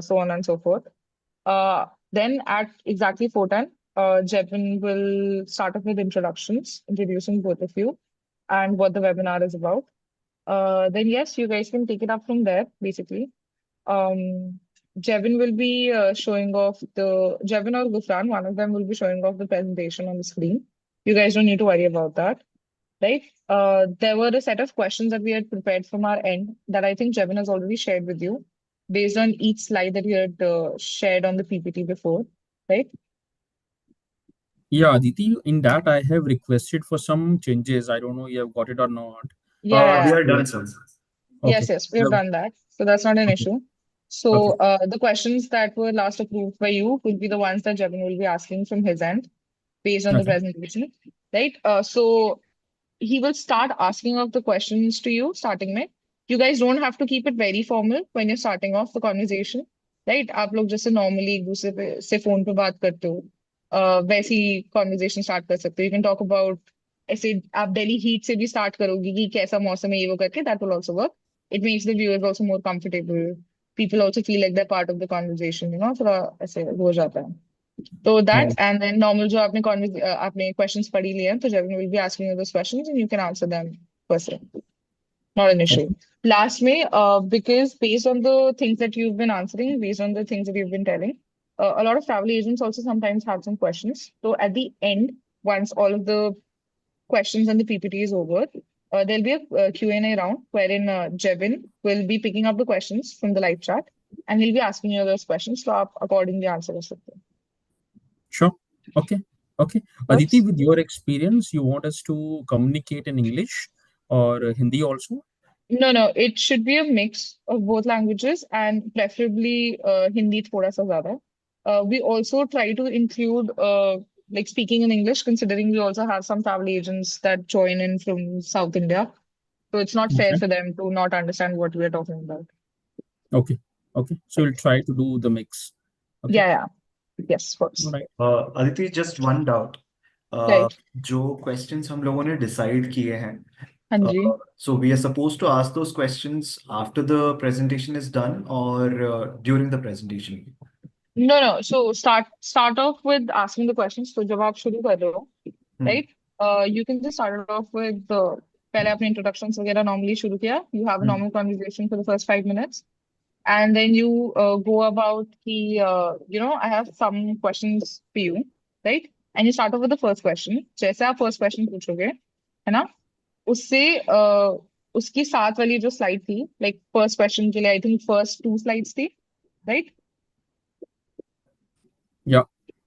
so on and so forth. Then at exactly 4:10, Jevin will start off with introductions, introducing both of you and what the webinar is about. Then yes, you guys can take it up from there, basically. Um, Jevin will be showing off Jevin or Gufran, one of them will be showing off the presentation on the screen. You guys don't need to worry about that, right? There were a set of questions that we had prepared from our end that I think Jevin has already shared with you based on each slide that you had shared on the PPT before, right? Yeah, Aditi, in that I have requested for some changes. I don't know you have got it or not. We Yeah. are done, sir. Okay. Yes, we have done that. So that's not an Okay. issue. Okay. So the questions that were last approved by you will be the ones that Jevin will be asking from his end based on the Okay. presentation, right? So he will start asking of the questions to you starting में. You guys don't have to keep it very formal when you're starting off the conversation, right? आप लोग जैसे normally एक दूसरे पे से phone पे बात करते हो, वैसी conversation start कर सकते हो. You can talk about ऐसे आप Delhi heat से भी start करोगी कि कैसा मौसम है ये वो करके, that will also work. It makes the viewers also more comfortable. People also feel like they're part of the conversation, थोड़ा ऐसे हो जाता है. So that, Oh, and then normal जो आपने questions पढ़ ही लिए हैं, तो Jevin will be asking you those questions and you can answer them personally. Not an issue. okay. Last May, because based on the things that you've been answering, based on the things that you've been telling, a lot of travel agents also sometimes have some questions. So at the end, once all of the questions and the PPT is over, there'll be a Q&A round wherein Jevin will be picking up the questions from the live chat and he'll be asking you those questions. So आप accordingly answer कर सकते हो. Sure. Okay. Okay. Aditi, Works? with your experience, you want us to communicate in English or Hindi also? No, it should be a mix of both languages and preferably Hindi thoda sa zyada. We also try to include like speaking in English, considering we also have some travel agents that join in from South India. So it's not fair Okay. for them to not understand what we are talking about. Okay. Okay. So we'll try to do the mix. Okay. Yeah. Yes, of All course. right. Aditi, just one doubt. Right. जो questions हम लोगों ने decide किए हैं, हाँ जी. so we are supposed to ask those questions after the presentation is done or during the presentation? No. So start off with asking the questions. So जब आप शुरू कर रहे हो, Hmm. right? You can just start it off with पहले अपने introductions वगैरह normally शुरू किया. You have a Hmm. normal conversation for the first 5 minutes, and then you go about I have some questions for you, right? And you start off with the first question. जैसे आप first question पूछोगे, है ना? उससे उसकी साथ वाली जो slide थी, like first question के लिए I think first two slides थी, right? Yeah.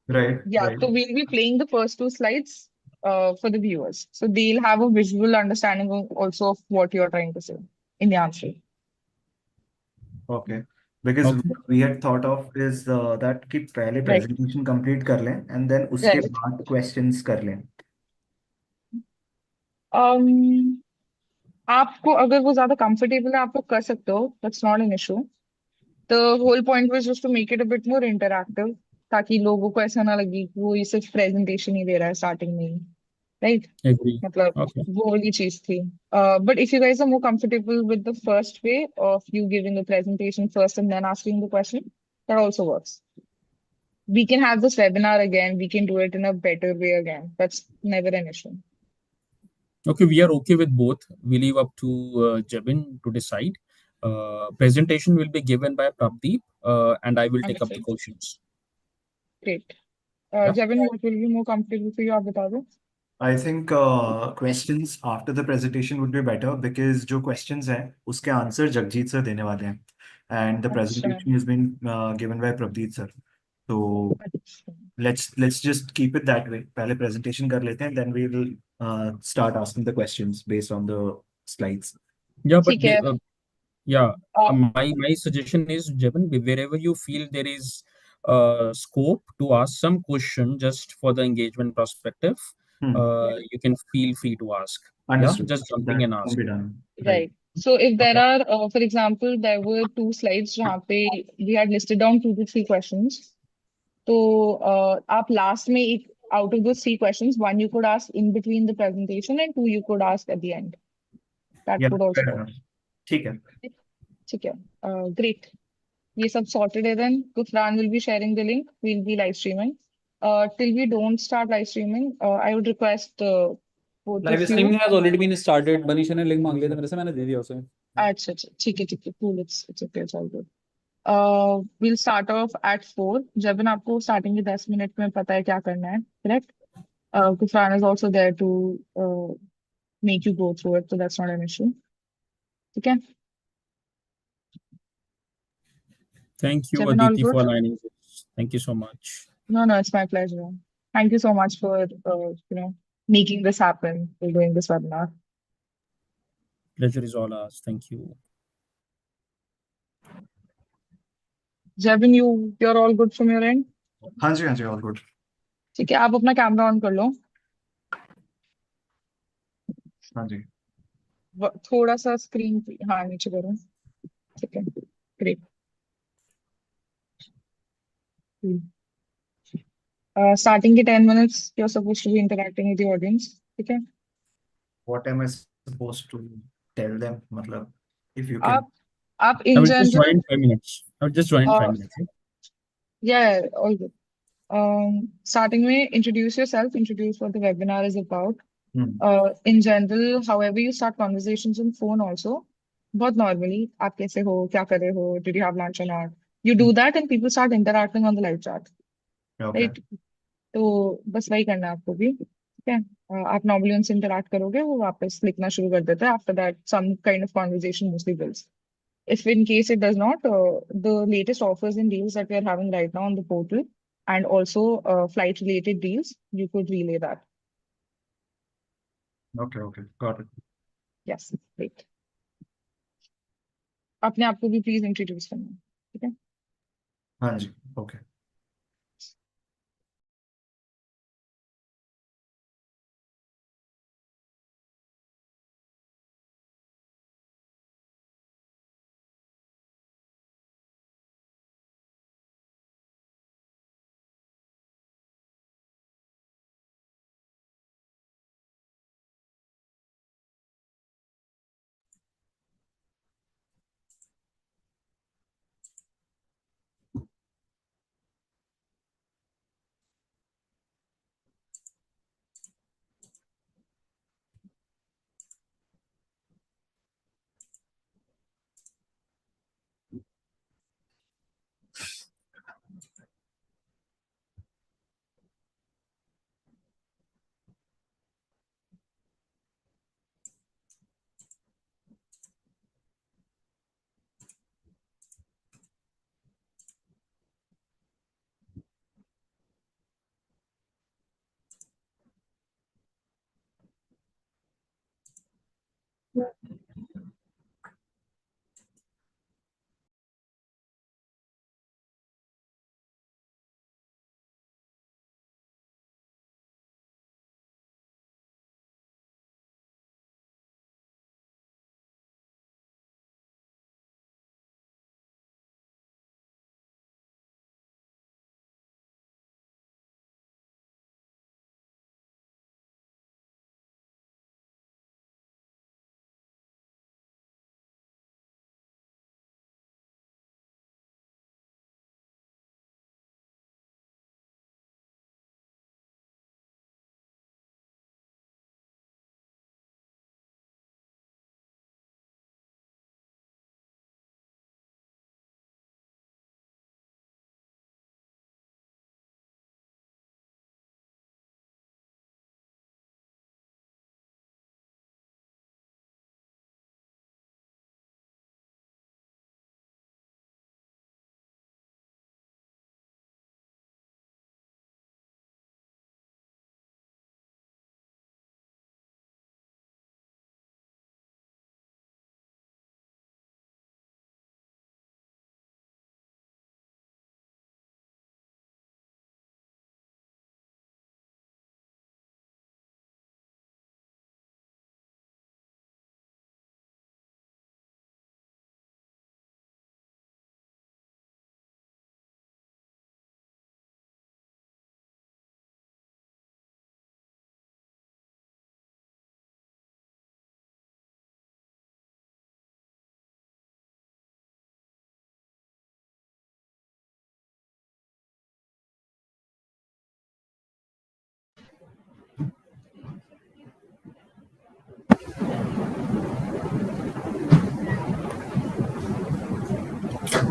Right, Yeah, right. so we'll be playing the first two slides for the viewers. So they'll have a visual understanding also of what you're trying to say in the answer. Okay. Because Okay. what we had thought of is that कि पहले Right. presentation complete कर लें and then उसके Right. बाद questions कर लें. Um, आपको अगर वो ज्यादा comfortable है आप वो कर सकते हो. That's not an issue. The whole point was just to make it a bit more interactive ताकि लोगों को ऐसा ना लगे कि वो ये सिर्फ presentation ही दे रहा है starting में ही. Right? Agree. मतलब Okay. वो वाली चीज थी. But if you guys are more comfortable with the first way of you giving the presentation first and then asking the question, that also works. We can have this webinar again. We can do it in a better way again. That's never an issue. Okay. We are okay with both. We leave up to Jebin to decide. Presentation will be given by Prabdeep, and I will take up the Understood. questions. Great. Yeah. Jevin, what will be more comfortable for you? आप बता दो. I think questions after the presentation would be better because जो questions हैं उसके answer Jagjit sir देने वाले हैं and the अच्छा. presentation has been given by Pravdeep sir. So अच्छा. let's just keep it that way. पहले presentation कर लेते हैं then we will start asking the questions based on the slides. Yeah. But ठीक है. yeah, Uh, my suggestion is, Jebin, wherever you feel there is scope to ask some question just for the engagement perspective, Hmm. you can feel free to ask. Yeah, Understood. just jumping That and can ask. be done. Right. Right. So if there Okay. are, for example, there were two slides जहाँ पे we had listed down 2 to 3 questions. तो आप last में एक out of those 3 questions, one you could ask in between the presentation and 2 you could ask at the end. That Yeah, could also fair work. enough. ठीक है. ठीक है. Great. ये सब sorted है then. Gufran will be sharing the link. We'll be live streaming. Till we don't start live streaming, I would request both live of you. Streaming has already been started. Manisha ने link मांग लिया था मेरे से, मैंने दे दिया उसे। अच्छा अच्छा ठीक है cool. It's okay, it's all good. We'll start off at 4. Jabin आपको स्टार्टिंग के 10 मिनट में पता है क्या करना है, correct? Gufran is also there to make you go through it, so that's not an issue. ठीक है? Thank you, Jabin, all Aditi, for good? aligning this. Thank you so much. No, it's my pleasure. Thank you so much for making this happen, for doing this webinar. Pleasure is all ours. Thank you. Jabin, you're all good from your end? हाँ जी, all good. ठीक है, आप अपना camera on कर लो। हाँ जी। थोड़ा सा screen हाँ नीचे करो। ठीक है, ग्रेट। Starting के 10 minutes, you're supposed to be interacting with the audience. ठीक है? What am I supposed to tell them? मतलब, if you can. आप I in will just general, join 5 minutes. I will just join 5 minutes. yeah, all good. Starting में introduce yourself, introduce what the webinar is about. In general, however you start conversations on phone also, बहुत normally, आप कैसे हो, क्या कर रहे हो, did you have lunch or not? You do that and people start interacting on the live chat, Okay. right? तो बस वही करना है आपको भी, ठीक है? आप normally उनसे interact करोगे, वो वापस लिखना शुरू कर देते हैं. After that, some kind of conversation mostly builds. If in case it does not, the latest offers and deals that we are having right now on the portal, and also flight related deals, you could relay that. Okay, got it. Yes, great. अपने आप को भी please introduce करना, ठीक है? हाँ जी, okay.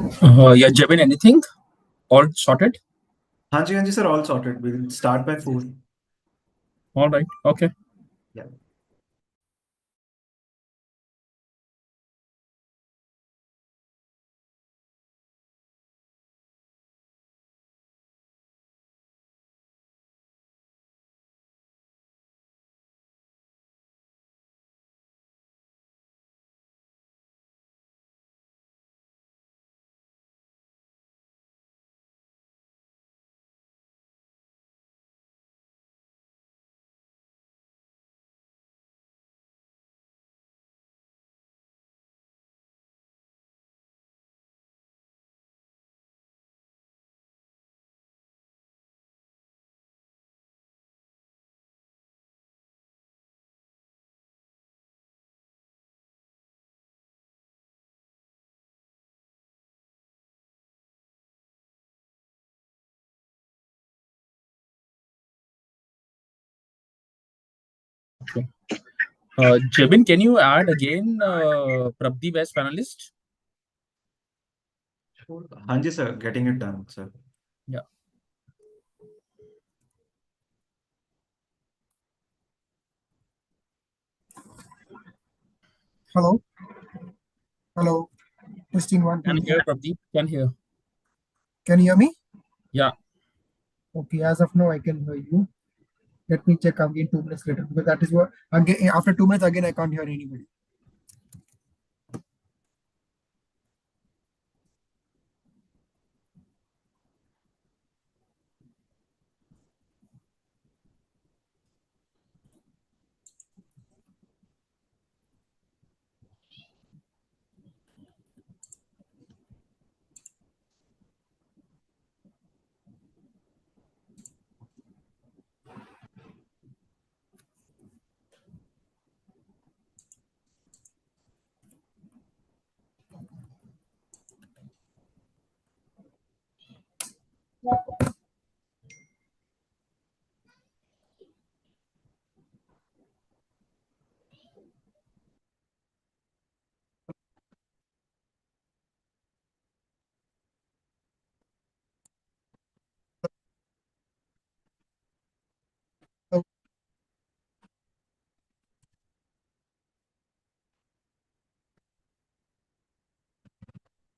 Yeah, Jebin, anything? All sorted? हाँ जी sir, all sorted. We'll start by 4. All right. Okay. Yeah. Jebin, can you add again Prabdeep as panelist? हाँ जी sir, getting it done, sir. Yeah. Hello. Hello. Testing one, Can two, three. hear Prabdeep? Can hear. Can you hear me? Yeah. Okay, as of now, I can hear you. Let me check again 2 minutes later because that is what again after 2 minutes again I can't hear anybody.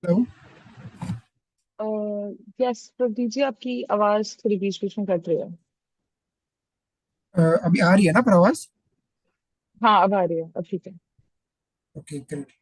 Hello. Yes Pradeep ji आपकी आवाज थोड़ी बीच बीच में cut रही है। अभी आ रही है ना पर आवाज? हाँ अब आ रही है, अब ठीक है। Okay, great.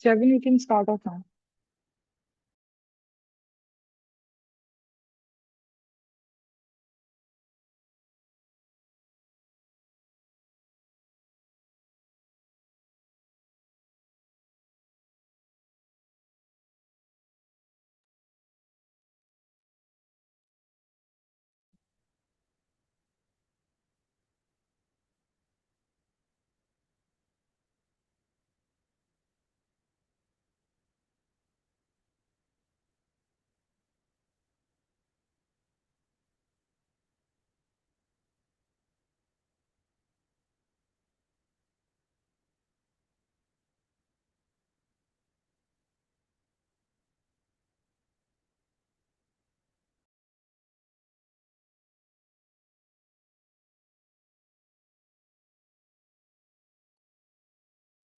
Jevin, you can start off now.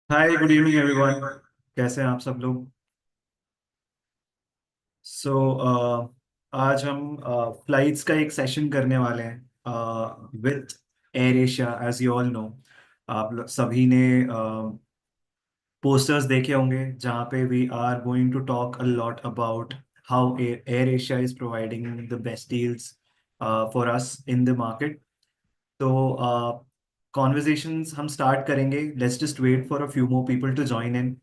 Hi, good evening everyone. कैसे हैं आप सब लोग? सो आज हम फ्लाइट्स का एक सेशन करने वाले हैं with Air Asia. As you all know, सभी ने पोस्टर्स देखे होंगे जहाँ पे we are going to talk a lot about how Air Asia is providing the best deals for us in the market. तो कॉन्वर्जेशंस हम स्टार्ट करेंगे। Let's just wait for a few more people to join in.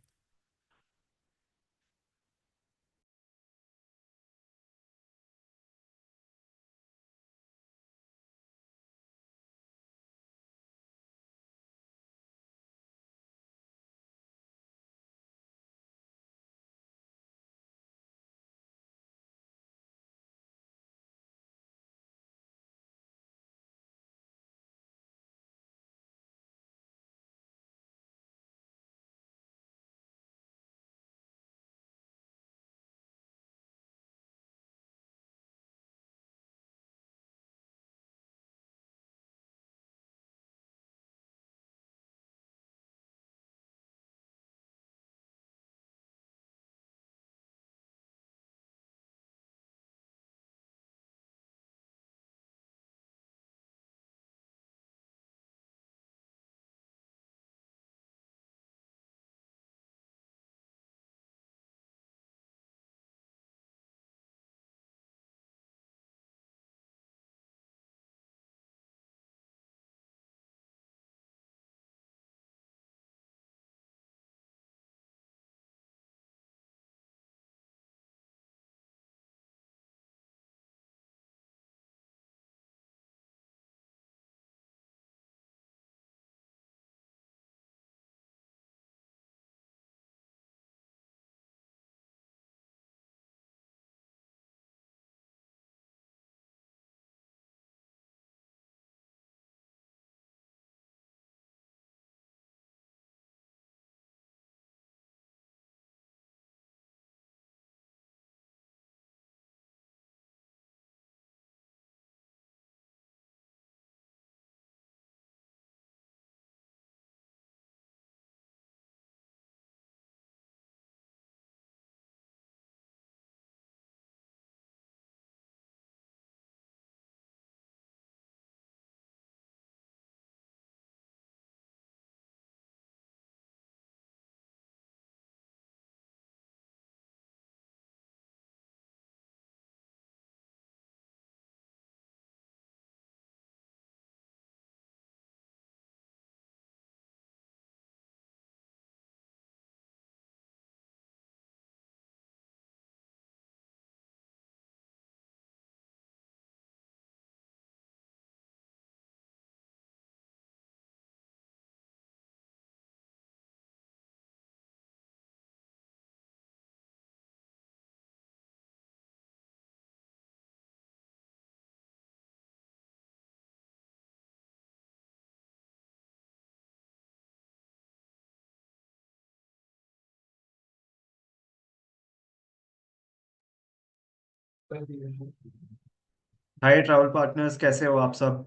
Hi travel partners, कैसे हो आप सब?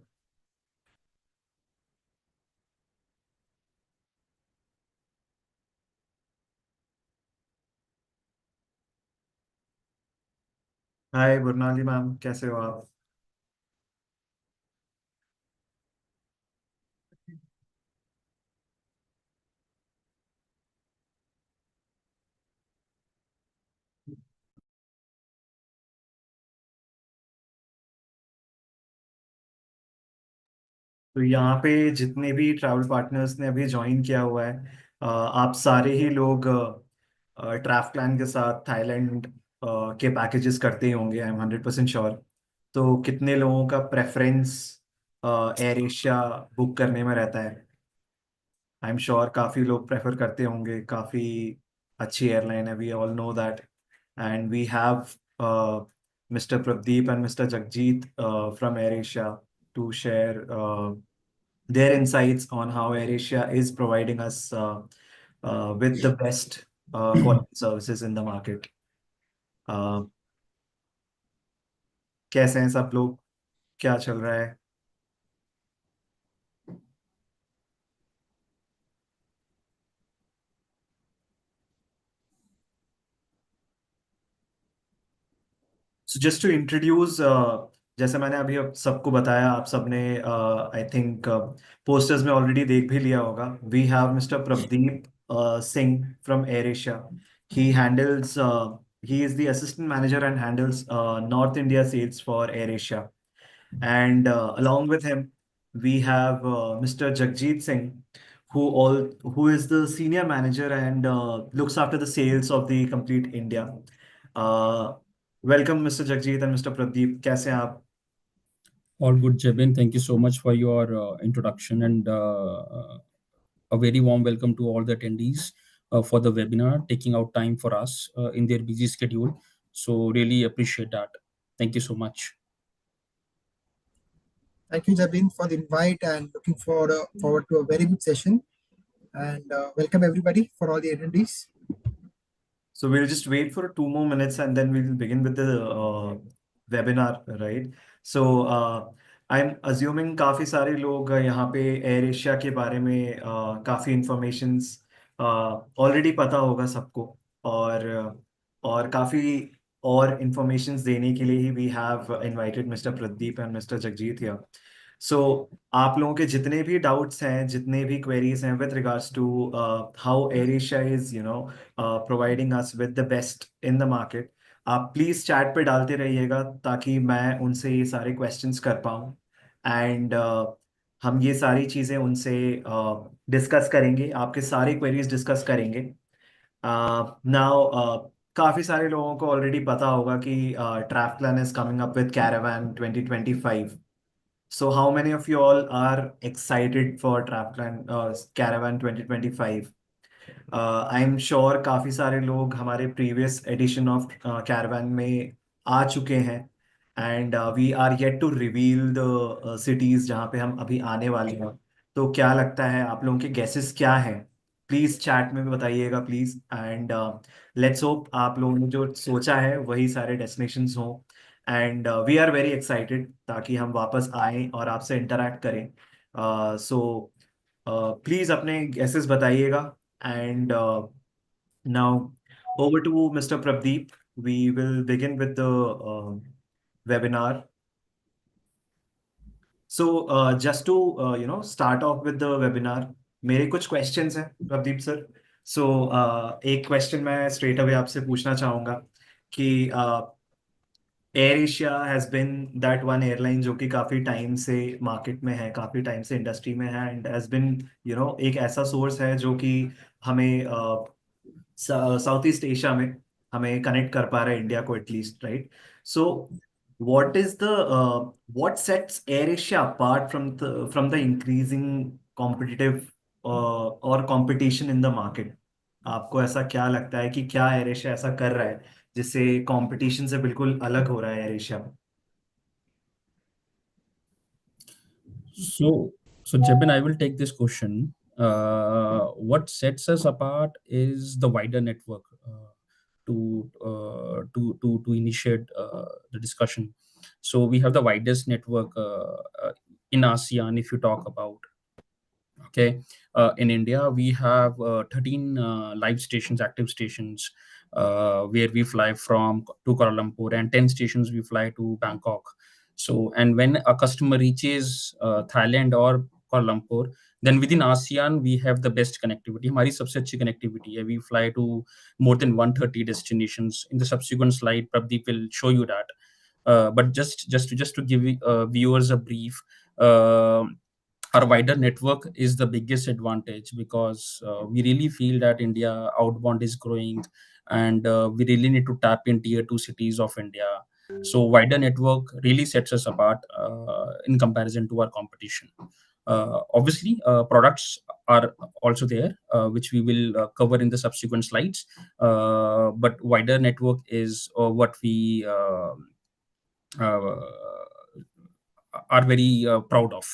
हाय बुरनाली ma'am, कैसे हो आप? तो यहाँ पे जितने भी ट्रैवल पार्टनर्स ने अभी ज्वाइन किया हुआ है, आप सारे ही लोग ट्रैवल प्लान के साथ थाईलैंड के पैकेजेस करते ही होंगे, आई एम 100% श्योर। तो कितने लोगों का प्रेफरेंस एयर एशिया बुक करने में रहता है? आई एम श्योर काफ़ी लोग प्रेफर करते होंगे, काफ़ी अच्छी एयरलाइन है, we all know that. And we have Mr. Pradeep and Mr. Jagjit from AirAsia to share their insights on how AirAsia is providing us with the best quality services in the market. Uh, कैसे हैं सब लोग? क्या चल रहा है? So just to introduce, जैसे मैंने अभी अब सबको बताया, आप सबने आई थिंक पोस्टर्स में ऑलरेडी देख भी लिया होगा। We have mister Pradeep Singh from Air Asia. He handles he is the assistant manager and handles North India sales for AirAsia. And along with him, we have Mr. Jagjit Singh, who is the senior manager and looks after the sales of the complete India. Uh, Welcome, Mr. Jagjit and Mr. Pradeep. कैसे हैं आप? All good, Jebin. Thank you so much for your introduction, and a very warm welcome to all the attendees for the webinar, taking out time for us in their busy schedule. So really appreciate that. Thank you so much. Thank you, Jabin, for the invite and looking forward to a very good session. And welcome everybody for all the attendees. So we'll just wait for 2 more minutes and then we'll begin with the webinar, right? So I'm assuming काफ़ी सारे लोग यहाँ पे air Asia के बारे में काफ़ी informations already पता होगा सबको, और काफ़ी और इंफॉर्मेशंस देने के लिए ही we have invited mister Pradeep and mister Jagjit here. So आप लोगों के जितने भी डाउट्स हैं, जितने भी क्वेरीज हैं with regards to how Air Asia is providing us with the best in the market, आप प्लीज चैट पे डालते रहिएगा ताकि मैं उनसे ये सारे क्वेश्चंस कर पाऊँ। एंड हम ये सारी चीज़ें उनसे डिस्कस करेंगे, आपके सारी क्वेरीज डिस्कस करेंगे। नाउ काफ़ी सारे लोगों को ऑलरेडी पता होगा कि travel is coming up with caravan 2025. So how many of you all are excited for Traplan Caravan 2025? I'm sure काफ़ी सारे लोग हमारे previous edition of Caravan में आ चुके हैं, and we are yet to reveal the cities जहाँ पे हम अभी आने वाले हैं। तो क्या लगता है, आप लोगों के guesses क्या हैं? प्लीज़ चैट में बताइएगा प्लीज़, एंड लेट्स होप आप लोगों ने जो सोचा है वही सारे डेस्टिनेशंस हों। And we are very excited ताकि हम वापस आएं और आपसे इंटरेक्ट करें। सो प्लीज़ अपने गेसेस बताइएगा। And now over to Mr. Pradeep. We will begin with the webinar. So just to start off with the webinar, मेरे कुछ questions हैं प्रदीप सर। So एक question मैं straight away आपसे पूछना चाहूँगा कि air Asia has been that one airline जो कि काफ़ी टाइम से मार्केट में है, काफ़ी टाइम से इंडस्ट्री में है, एंड हैज़ बिन एक ऐसा सोर्स है जो कि हमें साउथ ईस्ट एशिया में हमें कनेक्ट कर पा रहा है, इंडिया को at least, right? So what sets AirAsia apart from the increasing competitive or competition in the market? आपको ऐसा क्या लगता है कि क्या AirAsia ऐसा कर रहा है जिससे कंपटीशन से बिल्कुल अलग हो रहा है AirAsia? So Jebin, I will take this question. What sets us apart is the wider network to initiate the discussion. So we have the widest network in ASEAN, if you talk about. Okay, in India we have 13 live stations, active stations, where we fly from to Kuala Lumpur, and 10 stations we fly to Bangkok. So, and when a customer reaches Thailand or Kuala Lumpur, then within ASEAN we have the best connectivity. हमारी सबसे अच्छी connectivity है. We fly to more than 130 destinations. In the subsequent slide, Pradeep will show you that. But just to give viewers a brief. our wider network is the biggest advantage, because we really feel that India outbound is growing, and we really need to tap in tier 2 cities of India. So wider network really sets us apart in comparison to our competition. Obviously, products are also there, which we will cover in the subsequent slides. But wider network is what we uh, are very proud of.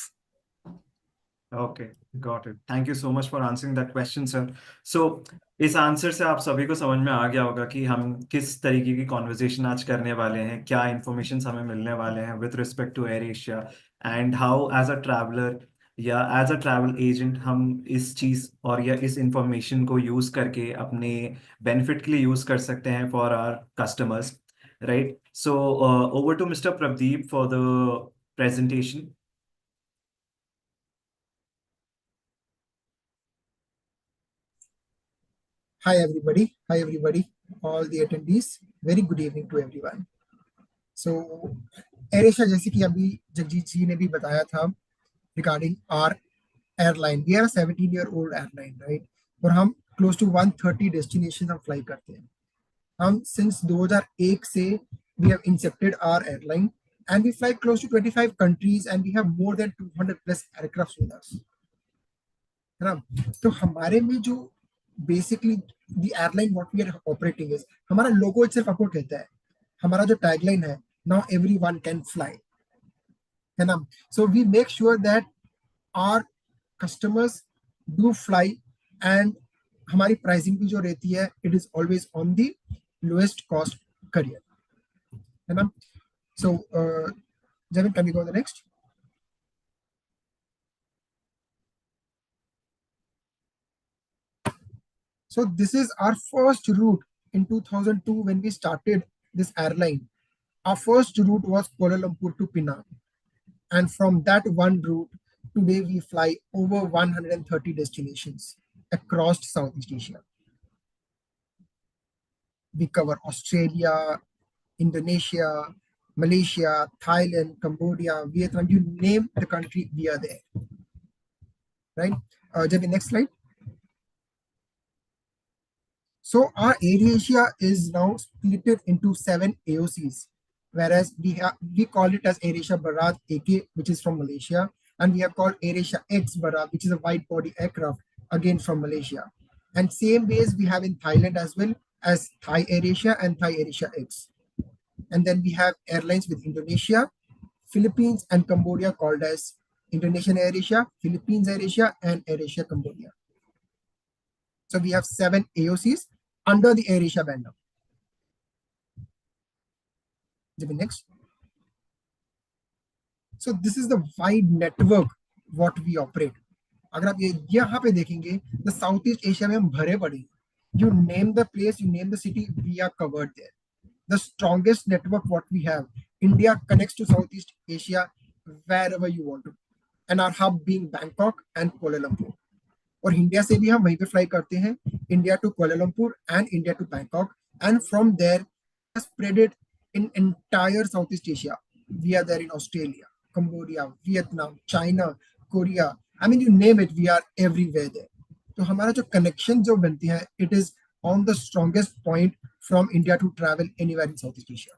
Okay, got it. Thank you so much for answering that question, sir. So इस answer से आप सभी को समझ में आ गया होगा कि हम किस तरीके की कॉन्वर्जेशन आज करने वाले हैं, क्या इंफॉर्मेशन हमें मिलने वाले हैं with respect to Air Asia, and how as a traveller या एज अ ट्रैवल एजेंट हम इस चीज़ और या इस इंफॉर्मेशन को यूज़ करके अपने बेनिफिट के लिए यूज़ कर सकते हैं for our customers, right? So over to mister Pradeep for the presentation. Hi everybody. Hi everybody. All the attendees. Very good evening to everyone. So AirAsia, जैसे कि अभी जगजीत जी ने भी बताया था regarding our airline. We are a 17-year-old airline, right? और हम close to 130 destinations हम fly करते हैं. हम since 2001 से we have incepted our airline and we fly close to 25 countries and we have more than 200 plus aircrafts with us. है ना? तो हमारे में जो basically the airline what we are operating is, हमारा लोगो इटसेल्फ आपको कहता है, हमारा जो टैगलाइन है, नाउ एवरीवन कैन फ्लाई, है ना? So we make sure that our customers do fly and हमारी प्राइसिंग भी जो रहती है it is always on the lowest cost carrier, है ना? सो Javin, can we go to the next? So this is our first route in 2002 when we started this airline. Our first route was Kuala Lumpur to Penang. And from that one route, today we fly over 130 destinations across Southeast Asia. We cover Australia, Indonesia, Malaysia, Thailand, Cambodia, Vietnam, you name the country, we are there. Right? Javi, next slide. So our AirAsia is now split into 7 AOCs, whereas we call it as AirAsia Bharat AK, which is from Malaysia, and we have called AirAsia X Bharat, which is a wide body aircraft, again from Malaysia. And same base we have in Thailand as well as Thai AirAsia and Thai AirAsia X. And then we have airlines with Indonesia, Philippines, and Cambodia called as Indonesian AirAsia, Philippines AirAsia, and AirAsia Cambodia. So we have 7 AOCs under the AirAsia banner. Next. So this is the wide network what we operate. अगर आप ये यहाँ पे देखेंगे, the Southeast Asia में हम भरे पड़े. You name the place, you name the city, we are covered there. The strongest network what we have. India connects to Southeast Asia wherever you want to, and our hub being Bangkok and Kuala Lumpur. और India से भी हम वहीं पे fly करते हैं, India to Kuala Lumpur and India to Bangkok, and from there spread it in entire Southeast Asia. We are there in Australia, Cambodia, Vietnam, China, Korea. I mean, you name it, we are everywhere there. तो हमारा जो connection जो बनती है, it is on the strongest point from India to travel anywhere in Southeast Asia.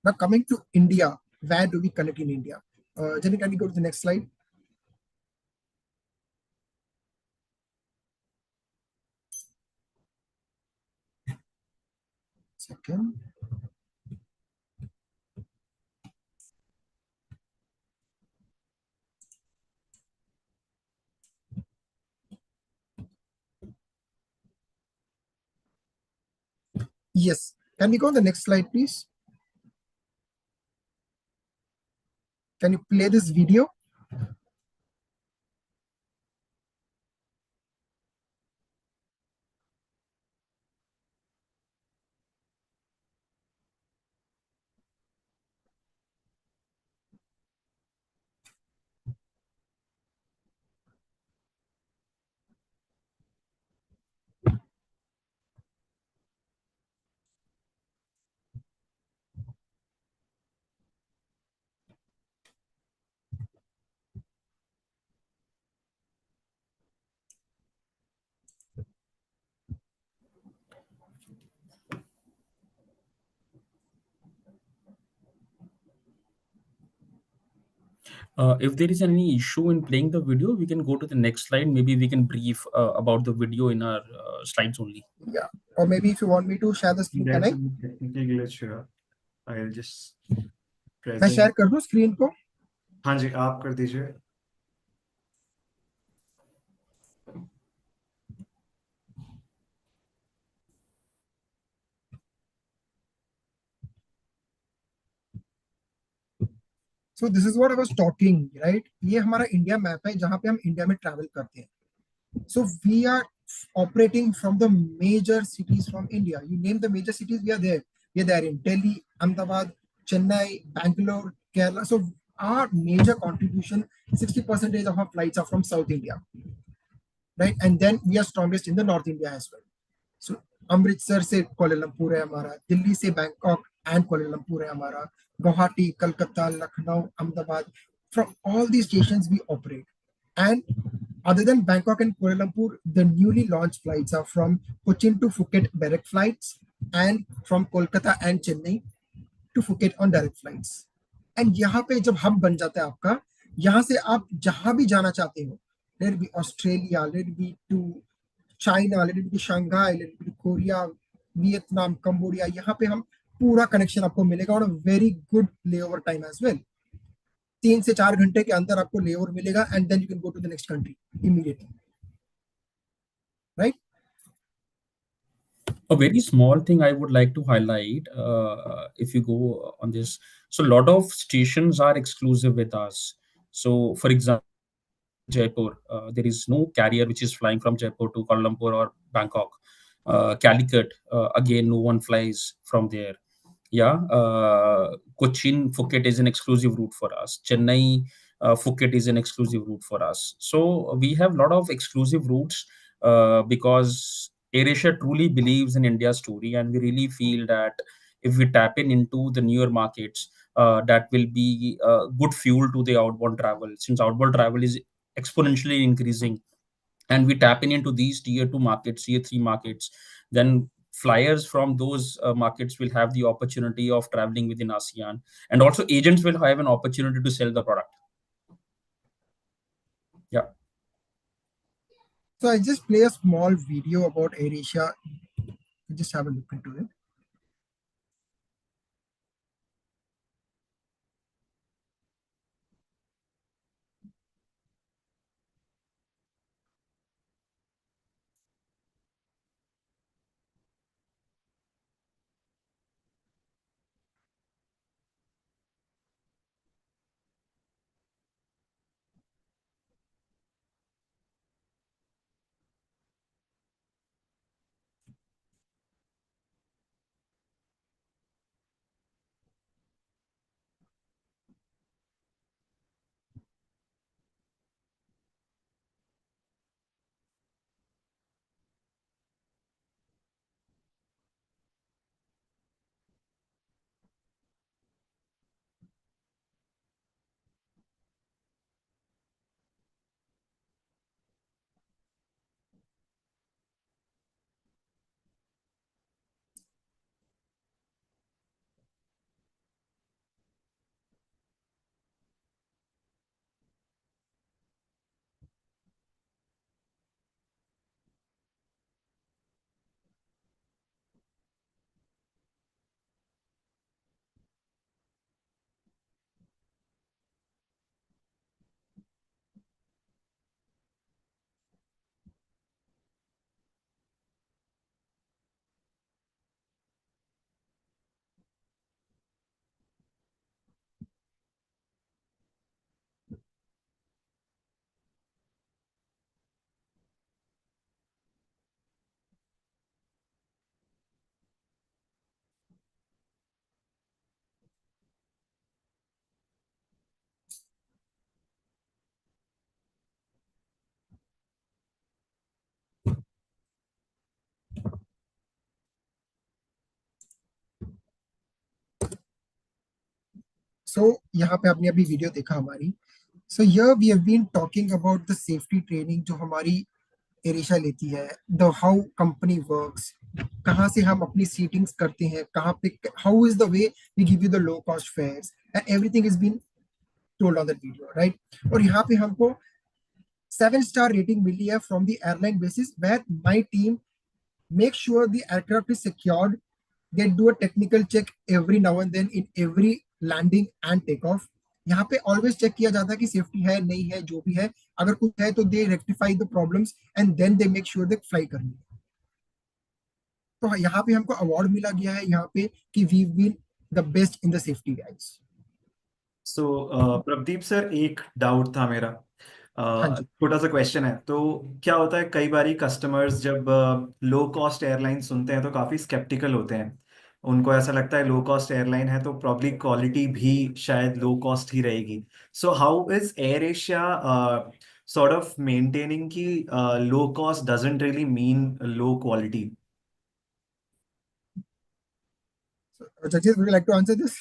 Now coming to India, where do we connect in India? Jenny, can you go to the next slide? Second. Yes. Can we go on the next slide, please? Can you play this video? If there is any issue in playing the video, we can go to the next slide. Maybe we can brief about the video in our slides only. Yeah, or maybe if you want me to share the screen, can There's I? some technical glitch here. I'll just मैं present. Share कर दूं screen को? हाँ जी, आप कर दीजिए. So this is what I was talking, right? ये हमारा इंडिया मैप है जहाँ पे हम इंडिया में ट्रैवल करते हैं. So we are operating from the major cities from India. You name the major cities, we are there. We are there in Delhi, Ahmedabad, Chennai, Bangalore, Kerala. So our major contribution, 60% of our flights are from South India, right? And then we are strongest in the North India as well. So Amritsar से Kuala Lumpur है हमारा, दिल्ली से Bangkok and Kuala Lumpur है हमारा, Guwahati, Calcutta, Lucknow, Ahmedabad. From all these stations we operate. And other than Bangkok and Kuala Lumpur, the newly launched flights are from Cochin to Phuket direct flights and from Kolkata and Chennai to Phuket on direct flights. And यहाँ पे जब hub बन जाता है आपका, यहाँ से आप जहाँ भी जाना चाहते हो, let it be Australia, let it be to China, let it be Shanghai, let it be Korea, Vietnam, Cambodia, यहाँ पे हम पूरा कनेक्शन आपको मिलेगा और very good layover time as well. 3 से 4 घंटे के अंदर आपको लेओवर मिलेगा and then you can go to the next country immediately, right? A very small thing I would like to highlight, if you go on this, so a lot of stations are exclusive with us. So, for example, Jaipur, there is no carrier which is flying from Jaipur to Kuala Lumpur or Bangkok. Calicut, again, no one flies from there. Yeah, Cochin, Phuket is an exclusive route for us. Chennai, Phuket is an exclusive route for us. So we have a lot of exclusive routes because AirAsia truly believes in India's story, and we really feel that if we tap into the newer markets, that will be good fuel to the outbound travel. Since outbound travel is exponentially increasing, and we tap into these tier 2 markets, tier 3 markets, then flyers from those markets will have the opportunity of traveling within ASEAN, and also agents will have an opportunity to sell the product. Yeah. So I just play a small video about AirAsia. Just have a look into it. So यहाँ पे आपने अभी video देखा हमारी. So here we have been talking about the safety training जो हमारी AirAsia लेती है, the how company works, कहाँ से हम अपनी seatings करते हैं, कहाँ पे how is the way we give you the low cost fares, and everything has been told on that video, right? और यहाँ पे हमको 7-star rating मिली है from the airline basis, where my team make sure the aircraft is secured. They do a technical check every now and then in every landing and takeoff. यहाँ पे always check किया जाता है कि safety है नहीं है, जो भी है, अगर कुछ है तो they rectify the problems and then they make sure they fly करनी है. तो यहाँ पे हमको अवार्ड मिला गया है यहाँ पे कि we been the best in the safety guides. So Pradeep sir, एक डाउट था मेरा. हाँ जी. छोटा सा क्वेश्चन है. तो क्या होता है, कई बारी कस्टमर्स जब लो कॉस्ट एयरलाइन सुनते हैं तो काफी स्केप्टिकल होते हैं. उनको ऐसा लगता है लो कॉस्ट एयरलाइन है तो प्रॉब्ली क्वालिटी भी शायद लो कॉस्ट ही रहेगी. So how is air Asia sort of maintaining ki low cost doesn't really mean low quality? So, Jagjeet, would you like to answer this?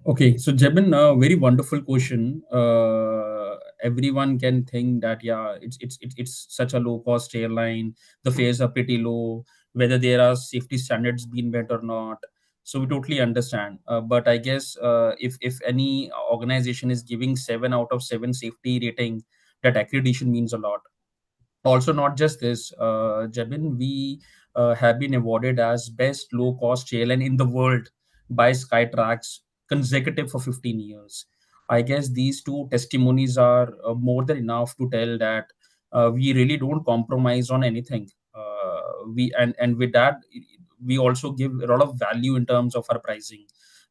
Okay, so Jebin, very wonderful question. Everyone can think that it's such a low cost airline. The fares are pretty low. Whether there are safety standards being met or not, so we totally understand. But I guess if any organization is giving 7 out of 7 safety rating, that accreditation means a lot. Also, not just this, Jebin, we have been awarded as best low cost airline in the world by Skytrax consecutive for 15 years. I guess these two testimonies are more than enough to tell that we really don't compromise on anything. And with that, we also give a lot of value in terms of our pricing.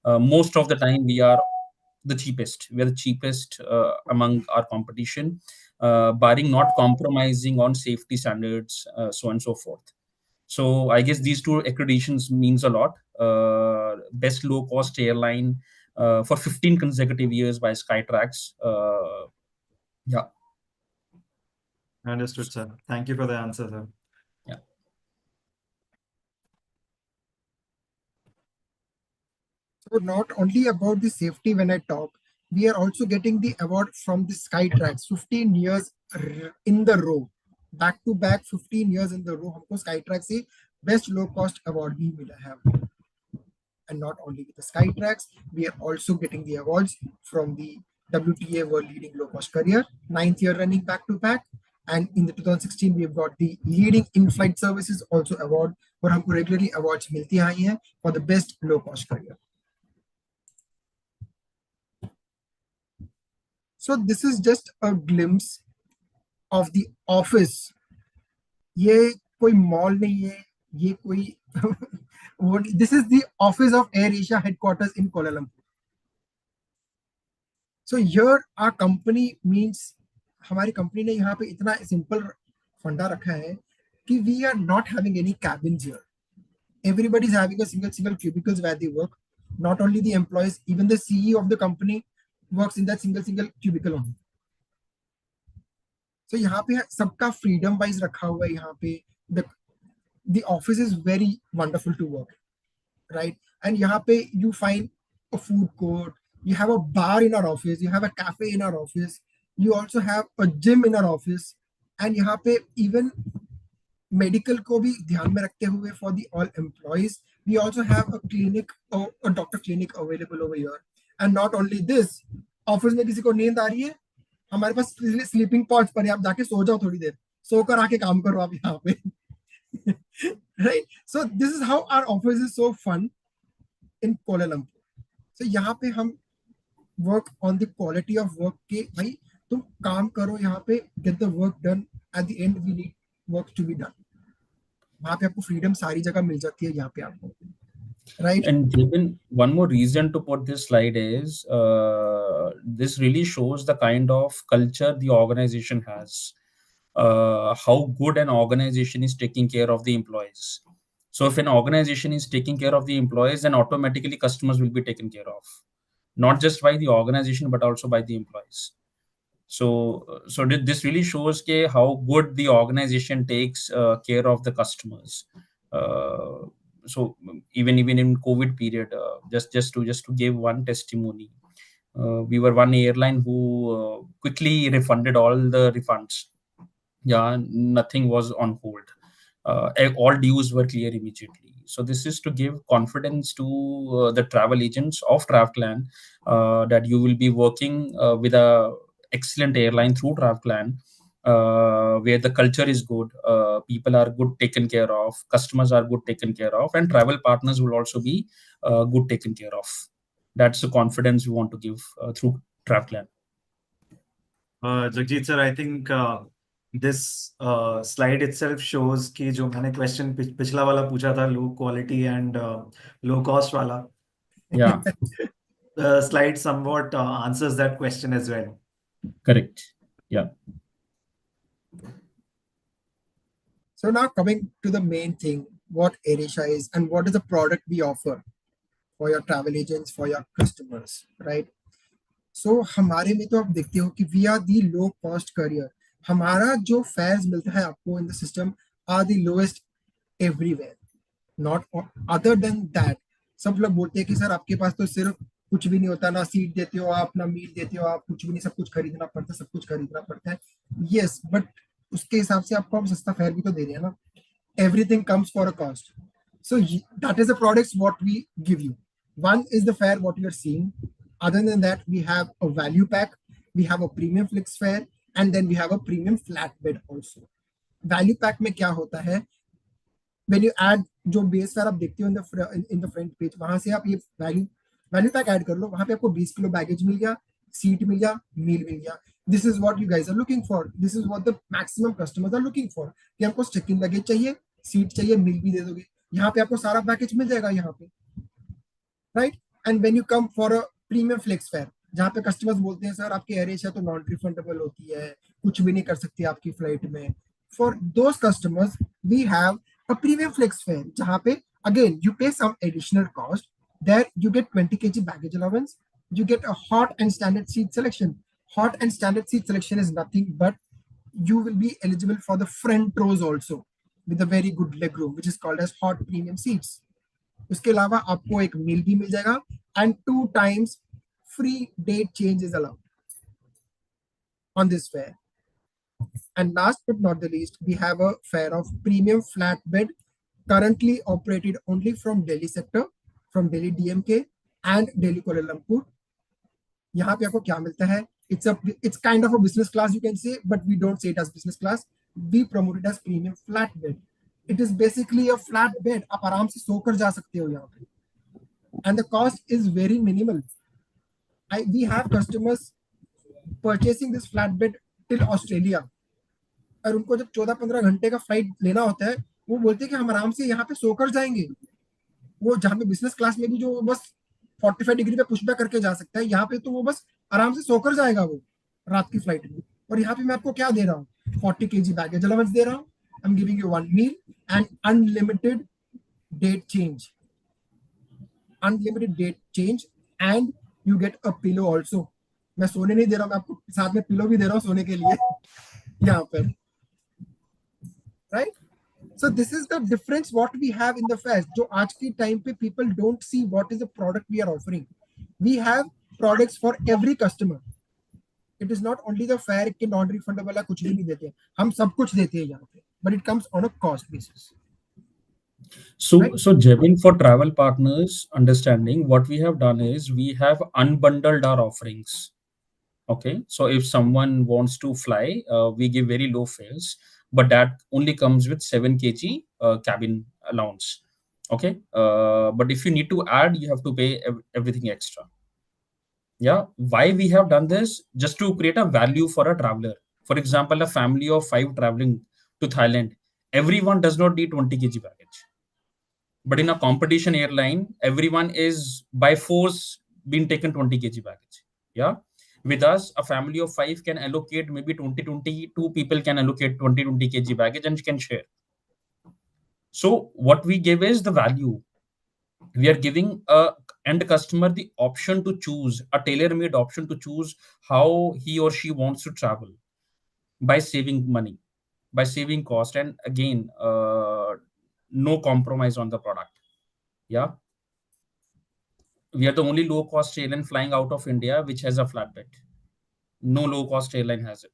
Most of the time, we are the cheapest. We are the cheapest among our competition, barring not compromising on safety standards, so on and so forth. So I guess these two accreditations means a lot. Best low cost airline for 15 consecutive years by Skytrax. Yeah. Understood, sir. Thank you for the answer, sir. Yeah. So not only about the safety when I talk, we are also getting the award from the Skytrax 15 years in the row. Back to back 15 years in the row हमको Skytrax से best low cost award भी मिला है. And not only with the Skytrax, we are also getting the awards from the WTA World Leading Low Cost Career, 9th year running back to back. And in the 2016, we've got the Leading In-Flight Services also award, और हमको regularly awards मिलती आई हैं for the best low cost career. So this is just a glimpse of the office. ये कोई mall नहीं है, ये कोई this is the office of AirAsia headquarters in Kuala Lumpur. So here our company means हमारी company ने यहाँ पे इतना सिंपल फंडा रखा है कि we are not having any cabins here. Everybody is having a single cubicles where they work. Not only the employees, even the CEO of the company works in that single cubicle only. So यहाँ पे सबका freedom wise रखा हुआ है. यहाँ पे the office is very wonderful to work, right? And यहाँ पे you find a food court, you have a bar in our office, you have a cafe in our office, you also have a gym in our office, and यहाँ पे even medical को भी ध्यान में रखते हुए for the all employees, we also have a clinic, a doctor clinic available over here. And not only this, office में किसी को नींद आ रही है, हमारे पास स्लीपिंग पॉड्स पर है, आप जाके सो जाओ थोड़ी देर, सोकर आके काम करो आप यहाँ पे. Right? So this is how our office is so fun in Kuala Lumpur. So यहाँ पे हम work on the quality of work के भाई तुम काम करो यहाँ पे, get the work done. At the end we need work to be done. वहाँ पे आपको freedom सारी जगह मिल जाती है यहाँ पे आपको. Right? And Jebin, one more reason to put this slide is this really shows the kind of culture the organization has. How good an organization is taking care of the employees. So if an organization is taking care of the employees, then automatically customers will be taken care of, not just by the organization, but also by the employees. So this really shows how good the organization takes care of the customers. So even in COVID period, just to give one testimony, we were one airline who quickly refunded all the refunds. Yeah, nothing was on hold. All dues were clear immediately. So this is to give confidence to the travel agents of TravClan that you will be working with a excellent airline through TravClan, where the culture is good, people are good taken care of, customers are good taken care of, and travel partners will also be good taken care of. That's the confidence we want to give through TravClan. Jagjit sir, I think this slide itself shows कि जो मैंने question पिछला वाला पूछा था, low quality and low cost वाला, Yeah, the slide somewhat answers that question as well. correct. Yeah. So now coming to the main thing, what AirAsia is and what is the product we offer for your travel agents, for your customers, right? So हमारे में तो आप देखते हो कि we are the low cost courier. हमारा जो fares मिलता है आपको in the system are the lowest everywhere. Not other than that, सब लोग बोलते हैं कि सर आपके पास तो सिर्फ कुछ भी नहीं होता, ना सीट देते हो आप, ना मील देते हो आप, कुछ भी नहीं, सब कुछ खरीदना पड़ता है, सब कुछ खरीदना पड़ता है. Yes, but उसके हिसाब से आपको हम सस्ता फेयर भी तो दे रहे हैं ना. Everything comes for a cost. So that is the products what we give you. One is the fare what you are seeing. Other than that, we have a value pack, we have a premium flex fare, and then we have a premium flatbed also. Value pack में क्या होता है? When you add जो base fare आप देखते हो in the front page, वहां से आप ये value pack add कर लो, वहां पे आपको 20 किलो बैगेज मिल गया, सीट मिल गया, मील मिल गया. This is what you guys are looking for. This is what the maximum customers are looking for. कि हमको check in लगेज चाहिए, सीट चाहिए, मील भी दे दोगे. यहाँ पे आपको सारा पैकेज मिल जाएगा यहाँ पे, right? And when you come for a premium flex fare, जहाँ पे कस्टमर्स बोलते हैं सर आपकी AirAsia तो नॉन रिफंडेबल होती है, कुछ भी नहीं कर सकती आपकी फ्लाइट में. For those customers, we have a premium flex fare, जहाँ पे again you pay some additional cost. There you get 20 kg baggage allowance. You get a hot and standard seat selection. Hot and standard seat selection is nothing but you will be eligible for the front rows also with a very good leg room, which is called as hot premium seats. उसके अलावा आपको एक मील भी मिल जाएगा and 2 times free date change is allowed on this fare. And last but not the least, we have a fare of premium flatbed currently operated only from Delhi sector, from Delhi DMK and Delhi Kuala Lumpur. यहाँ पे आपको क्या मिलता है? It's kind of a business class you can say, but we don't say it as business class. We promote it as premium flatbed. It is basically a flatbed. आप आराम से सोकर जा सकते हो यहाँ पे. And the cost is very minimal. We have customers purchasing this flatbed till Australia. और उनको जब 14-15 घंटे का फ्लाइट लेना होता है, वो बोलते हैं कि हम आराम से यहाँ पे सोकर जाएंगे. वो जहाँ पे बिजनेस क्लास में भी जो बस 45 डिग्री पे पुशबैक करके जा सकता है, यहाँ पे तो वो बस आराम से सोकर जाएगा वो रात की फ्लाइट में. और यहाँ पे मैं आपको क्या दे रहा हूँ? 40 kg बैगेज अलाउंस दे रहा हूँ. I'm giving you 1 meal and unlimited date change. Unlimited date change and you get a pillow also. मैं सोने नहीं दे रहा हूँ, मैं आपको साथ में पिलो भी दे रहा हूँ सोने के लिए यहाँ पर, right? So this is the difference what we have in the fares. जो आज के टाइम पे people don't see what is the product we are offering. We have products for every customer. It is not only the fare कि non refundable कुछ भी नहीं देते, हम सब कुछ देते हैं यहाँ पे, but it comes on a cost basis. So, Right. so Jevin, for travel partners understanding, what we have done is we have unbundled our offerings. Okay, so if someone wants to fly, we give very low fares, but that only comes with 7 kg cabin allowance. Okay, but if you need to add, you have to pay everything extra. Yeah, why we have done this? Just to create a value for a traveler. For example, a family of 5 traveling to Thailand, everyone does not need 20 kg baggage. But in a competition airline, everyone is by force being taken 20 kg baggage. Yeah. With us, a family of 5 can allocate maybe 22 people can allocate 20 kg baggage and can share. So what we give is the value. We are giving a end customer the option to choose, a tailor-made option to choose how he or she wants to travel by saving money, by saving cost, and again, no compromise on the product. Yeah. We are the only low-cost airline flying out of India which has a flatbed. No low-cost airline has it.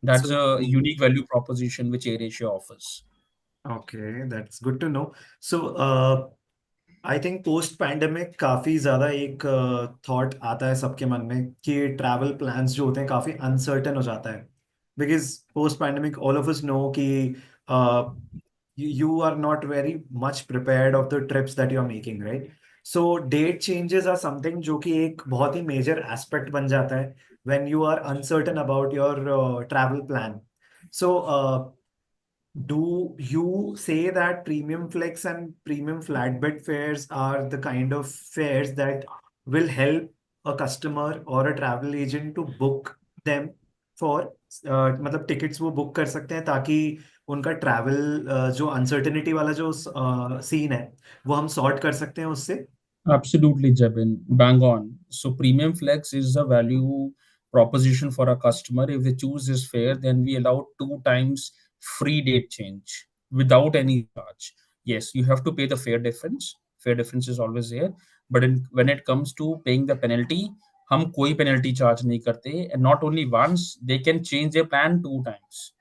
That's So- a unique value proposition which AirAsia offers. Okay, that's good to know. So, I think post pandemic काफी ज्यादा एक thought आता है सबके मन में कि travel plans जो होते हैं काफी अनसर्टेन हो जाता है because post pandemic all of us know कि you are not very much prepared of the trips that you're making, right? So date changes are something जो कि एक बहुत ही major aspect बन जाता है when you are uncertain about your travel plan. So do you say that premium flex and premium flatbed fares are the kind of fares that will help a customer or a travel agent to book them for मतलब tickets वो book कर सकते हैं ताकि उनका travel जो uncertainty वाला जो सीन है वो हम सॉर्ट कर सकते हैं उससे. Absolutely, Jabin. Bang on. So premium flex is a value proposition for a customer. If they choose this fare, then we allow 2 times free date change without any charge. Yes, you have to pay the fare difference. Fare difference is always there. But when it comes to paying the penalty, हम कोई penalty charge नहीं करते. And not only once, they can change their plan 2 times.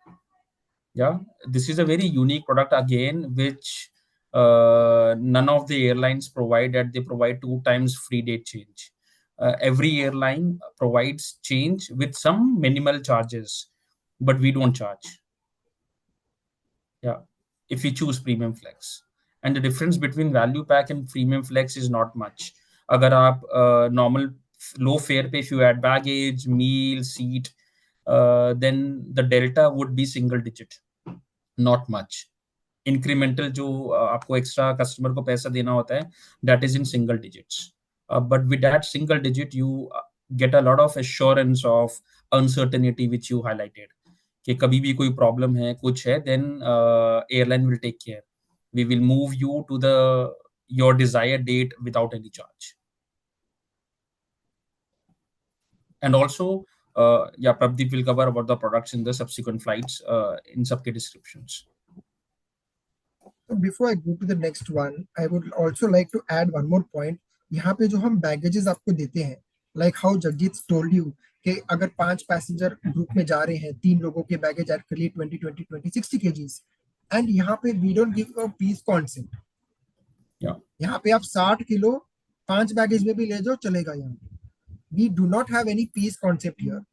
Yeah, this is a very unique product again, which none of the airlines provide. That they provide 2 times free date change. Every airline provides change with some minimal charges, but we don't charge. Yeah, if we choose premium flex, and the difference between value pack and premium flex is not much. अगर आप normal low fare पे if you add baggage, meal, seat, then the delta would be single digit, not much. Incremental जो आपको extra customer को पैसा देना होता है, that is in single digits. But with that single digit, you get a lot of assurance of uncertainty which you highlighted. कि कभी भी कोई प्रॉब्लम है कुछ है then airline will take care. We will move you to your desired date without any charge. And also, yeah, Prabdeep will cover about the products in the subsequent flights in सबके descriptions. So before I go to the next one, I would also like to add one more point. यहाँ पे जो हम baggages आपको देते हैं, like how Jagjit told you कि अगर 5 पैसेंजर ग्रुप में जा रहे हैं, 3 लोगों के बैगेज ऐड कर लिए 20, 60 kgs, एंड यहाँ पे we don't give a peace concept. Yeah. यहाँ पे आप 60 किलो 5 बैगेज में भी ले जाओ चलेगा. यहाँ we do not have any peace concept here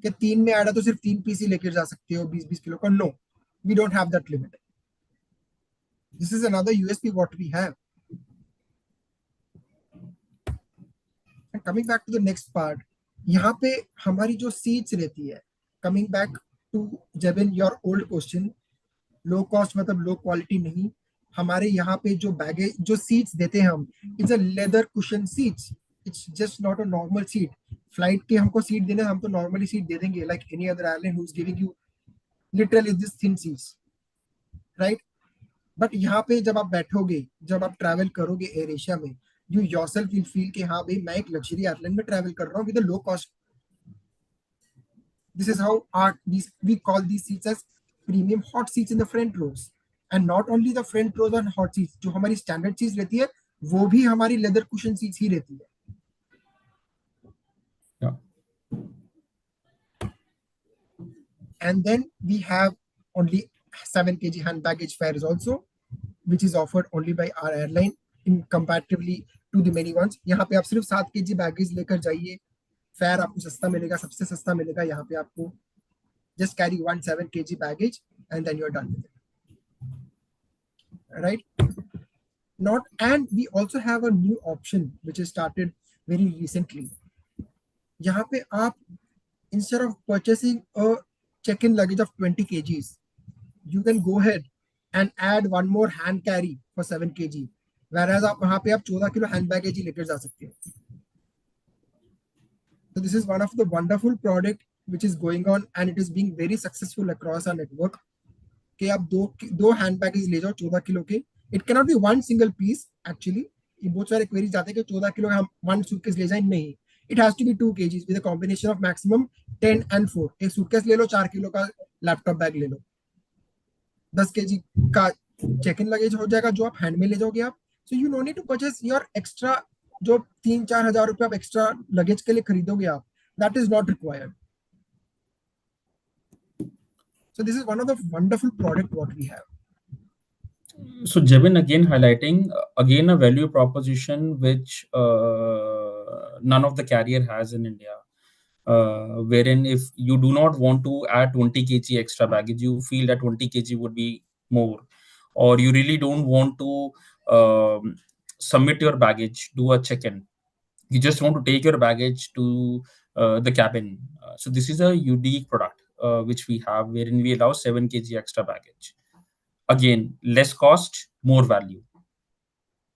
कि 3 में ऐड है तो सिर्फ 3 पीस ही लेकर जा सकते हो 20 किलो का. No, we don't have that limit. This is another USP what we have. And coming back to the next part, यहाँ पे हमारी जो seats रहती है, coming back to Jabin your old question, low cost मतलब low quality नहीं. हमारे यहाँ पे जो बैगेज जो seats देते हैं हम, it's a leather cushion seats. It's just not a normal seat. Flight के हमको seat देने हम तो normally seat दे देंगे like any other airline who's giving you literally this thin seats, right? But यहाँ पे जब आप बैठोगे, जब आप ट्रैवल करोगे एयर एशिया में, यू योरसेल्फ विल फील कि हाँ भाई मैं एक लग्जरी एयरलाइन में ट्रैवल कर रहा हूँ with a low cost. This is how we call these seats as premium hot seats in the front rows. And not only the front rows और हॉट सीट्स, जो हमारी स्टैंडर्ड चीज रहती है वो भी हमारी लेदर कुशन सीट्स ही रहती है. And then we have only 7 kg hand baggage fares also, which is offered only by our airline in comparatively to the many ones. यहाँ पे आप सिर्फ 7 kg बैगेज लेकर जाइए, फेयर आपको सस्ता मिलेगा, सबसे सस्ता मिलेगा. यहाँ पे आपको just carry 7 kg baggage and then you're done with it, right? Not, and we also have a new option which is started very recently. यहाँ पे आप instead of purchasing a check-in luggage of 20 kgs, you can go ahead and add one more hand carry for 7 kg, whereas आप वहाँ पे आप 14 kilo hand baggage ही लेकर जा सकते हो. So this is one of the wonderful product which is going on and it is being very successful across our network. कि आप दो hand baggage ले जाओ 14 किलो के. It cannot be one single piece actually. ये बहुत सारे queries आते हैं कि 14 किलो हम one suitcase ले जाएं. नहीं, it has to be 2 kgs with a combination of maximum 10 and 4. एक suitcase ले लो, 4 किलो का laptop bag ले लो, 10 kg का check-in luggage हो जाएगा जो आप hand में ले जाओगे आप. So you no need to purchase your extra जो 3-4 हजार रुपए आप extra luggage के लिए खरीदोगे आप. That is not required. So this is one of the wonderful product what we have. So Jevin again highlighting again a value proposition which none of the carrier has in India. Wherein if you do not want to add 20 kg extra baggage, you feel that 20 kg would be more, or you really don't want to submit your baggage, do a check-in. You just want to take your baggage to the cabin. So this is a unique product which we have, wherein we allow 7 kg extra baggage. Again, less cost, more value.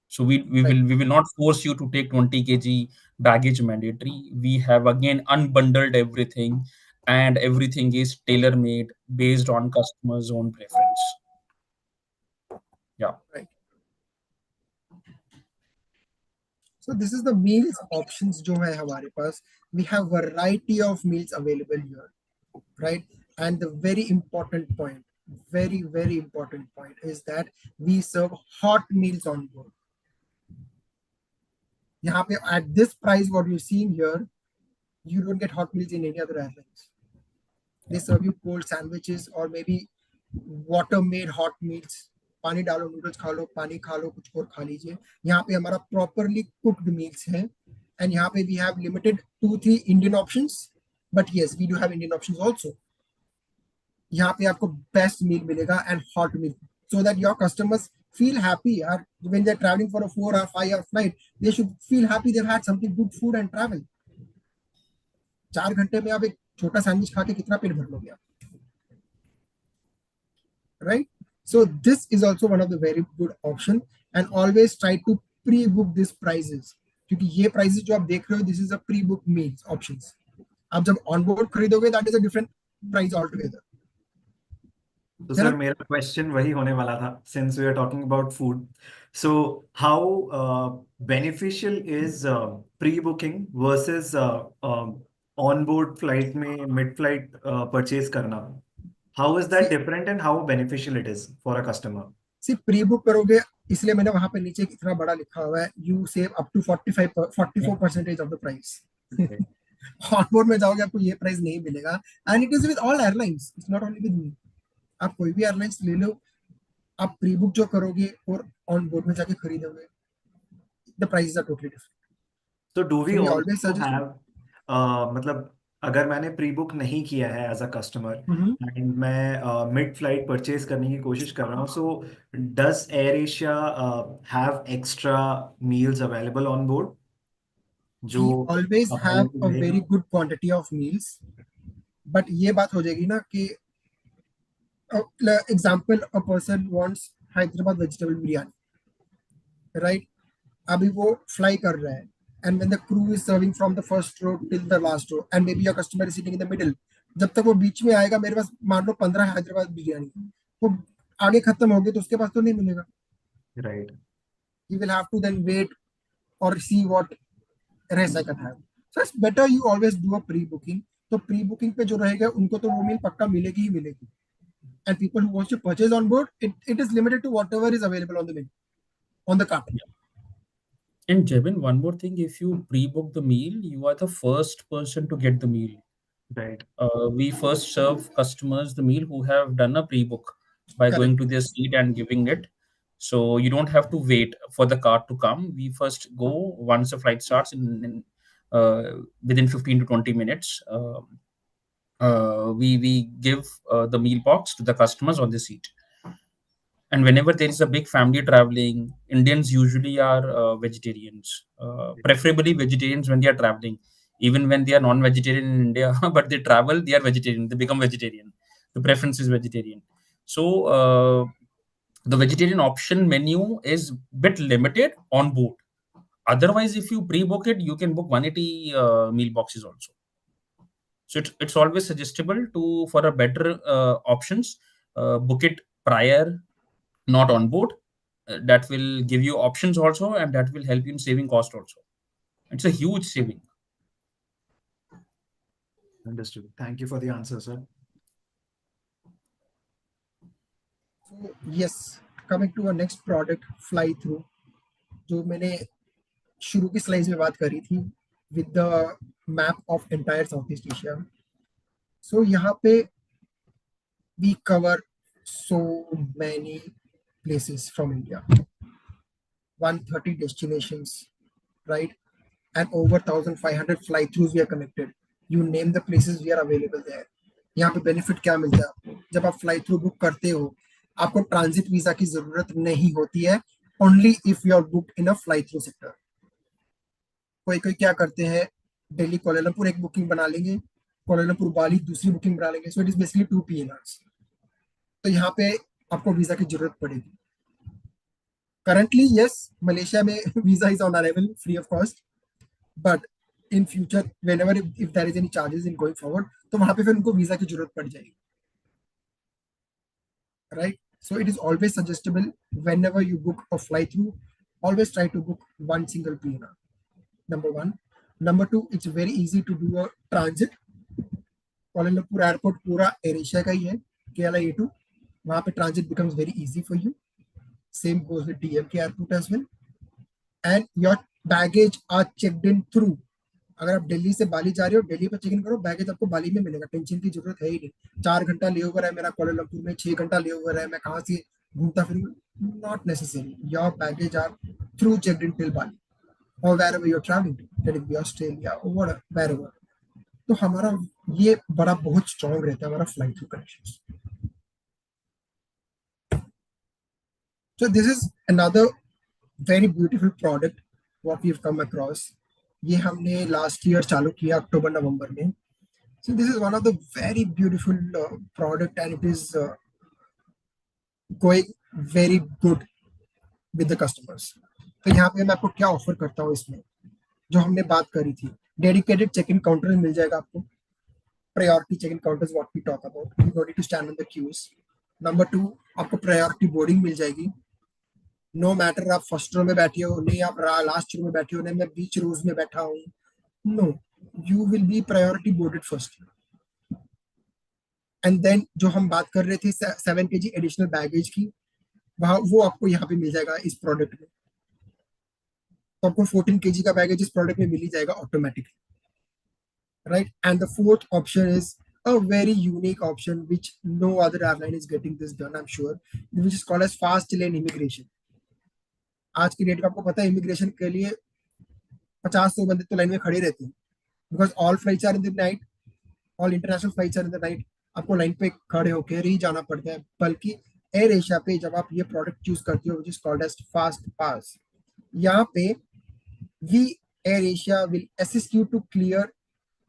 So Right. we will not force you to take 20 kg baggage mandatory. We have again unbundled everything, and everything is tailor made based on customers' own preference. Yeah. Right. So this is the meals options जो है हमारे पास. We have variety of meals available here, right? And the very important point, very important point is that we serve hot meals on board. यहाँ पे at this price, what you're seeing here, you don't get hot meals in any other airlines. They serve you cold sandwiches or maybe water made hot meals. पानी डालो, noodles खा लो, पानी खा लो, कुछ और खा लीजिए. यहाँ पे हमारा properly cooked meals है. And यहाँ पे we have limited 2-3 Indian options, but yes, we do have Indian options also. यहाँ पे आपको best meal मिलेगा and hot meal, so that your customers feel happy. When they're traveling for a 4 or 5 hour flight, they should feel happy they've had something good food and travel. 4 घंटे में आप एक छोटा sandwich खा के कितना पेट भर लोगे आप, right? So this is also one of the very good option, and always try to pre-book these prices, क्योंकि ये prices जो आप देख रहे हो, this is a pre-book meals options. आप जब on board खरीदोगे, that is a different price altogether. तो सर मेरा क्वेश्चन वही होने वाला था, since we are talking about food. So how beneficial is pre-booking versus on-board flight में mid-flight purchase करना? How is that different and how beneficial it is for a customer? See, pre-book करोगे, इसलिए मैंने वहां पे नीचे इतना बड़ा लिखा हुआ है, you save up to 44% of the price. On board में जाओगे आपको ये price नहीं मिलेगा, and it is with all airlines. It's not only with me. आप कोई भी एयरलाइंस ले लो, आप प्री बुक जो करोगे और ऑन बोर्ड में जाके खरीदोगे, the prices are totally different. So do we So we also always suggest- have मतलब अगर मैंने प्री बुक नहीं किया है एज अ कस्टमर एंड मैं मिड फ्लाइट परचेज करने की कोशिश कर रहा हूँ, so does air Asia have extra meals available on board? जो We always have a very good quantity of meals, but ये बात हो जाएगी ना कि example, a person wants Hyderabad vegetable biryani, right? अभी वो fly कर रहा है, and when the crew is serving from the first row till the last row, and maybe your customer is sitting in the middle, जब तक वो बीच में आएगा, मेरे पास मान लो 15 हैदराबाद बिरयानी, वो आगे खत्म हो गए तो उसके पास तो नहीं मिलेगा, right? You will have to then wait or see what rest I can have. So it's better you always do a pre-booking. तो pre-booking पे जो रहेगा उनको तो वो मील पक्का मिलेगी ही मिलेगी. And people who want to purchase on board, it is limited to whatever is available on the menu, on the cart. And Jevin, one more thing, if you pre-book the meal, you are the first person to get the meal. Right. We first serve customers the meal who have done a pre-book by Correct. going to their seat and giving it. So you don't have to wait for the cart to come. We first go once the flight starts within 15 to 20 minutes. We give the meal box to the customers on the seat. And whenever there is a big family traveling, Indians usually are vegetarians, preferably vegetarians when they are traveling. Even when they are non-vegetarian in India, but they travel, they are vegetarian. They become vegetarian. The preference is vegetarian. So the vegetarian option menu is bit limited on board. Otherwise, if you pre-book it, you can book 180 meal boxes also. So it's always suggestible to, for a better options, book it prior, not on board. That will give you options also, and that will help you in saving cost also. It's a huge saving. Understood. Thank you for the answer, sir. So yes, coming to our next product, fly through, जो मैंने शुरू की slides में बात करी थी, with the map of entire Southeast Asia. So यहाँ पे we cover so many places from India, 130 destinations, right? And over 1,500 fly-throughs we are connected. You name the places, we are available there. यहाँ पे benefit क्या मिलता है आपको? जब आप फ्लाई थ्रू बुक करते हो, आपको ट्रांजिट वीजा की जरूरत नहीं होती है, only if you are booked in a fly through sector. कोई कोई क्या करते हैं, दिल्ली कोलालमपुर एक बुकिंग बना लेंगे, कोलालमपुर बाली दूसरी बुकिंग बना लेंगे, so it is basically 2 PNRs। तो यहाँ पे आपको वीजा की जरूरत पड़ेगी। करंटली यस, मलेशिया में visa is on arrival free of cost, but in future whenever if there is any charges in going forward, तो वहां पे फिर उनको वीजा की जरूरत पड़ जाएगी, right? So it is always suggestible whenever you book a fly through, always try to book one single PNR. Number one. Number two, it's very easy to do a transit. Kuala Lumpur airport पूरा AirAsia का ही है, KLIA A2, वहाँ पे transit becomes very easy for you. Same goes with DMK airport as well. And your baggage are checked in through. अगर आप दिल्ली से बाली जा रहे हो, दिल्ली पर चेक इन करो, बैगेज आपको बाली में मिलेगा, टेंशन की जरूरत है ही नहीं। 4 घंटा लेओवर है मेरा कोलालमपुर में, 6 घंटा लेओवर है, मैं कहाँ से घूमता फिरूँ, not necessary. Your baggage are through checked in till Bali और wherever you're traveling to, let it be Australia or wherever। तो हमारा ये बड़ा बहुत स्ट्रॉन्ग रहता है हमारा flight through connections. So this is another very beautiful product what we've come across. ये हमने लास्ट ईयर चालू किया अक्टूबर नवंबर में। So this is one of the very beautiful product and it is going very good with the customers। तो यहाँ पे मैं आपको क्या ऑफर करता हूँ, इसमें जो हमने बात करी थी, डेडिकेटेड चेक इन काउंटर मिल जाएगा आपको, priority check in counters what we talk about, you don't need to stand on the queues. Number 2, आपको प्रायोरिटी बोर्डिंग मिल जाएगी, नो मैटर आप फर्स्ट रो में बैठे हो, नहीं आप लास्ट रो में बैठे हो, नहीं मैं बीच रोज में बैठा हूँ, no, you will be priority boarded first. And then जो हम बात कर रहे थे 7 kg एडिशनल बैगेज की, वहां वो आपको यहाँ पे मिल जाएगा इस प्रोडक्ट में। तो आपको 14 kg का बैगेज इस प्रोडक्ट में मिल ही जाएगा automatically, right? And the fourth option is a very unique option which no other airline is getting this done, I'm sure, which is called as fast lane immigration। आज की date में आपको पता है immigration के लिए 50-100 बंदे तो लाइन में खड़े रहते हैं, because all flights are in the night, all international flights are in the night, आपको लाइन पे खड़े होकर ही जाना पड़ता है। बल्कि एयर एशिया पे जब आप ये प्रोडक्ट चूज करते हो, which is called as fast pass, यहाँ पे we Air Asia will assist you to clear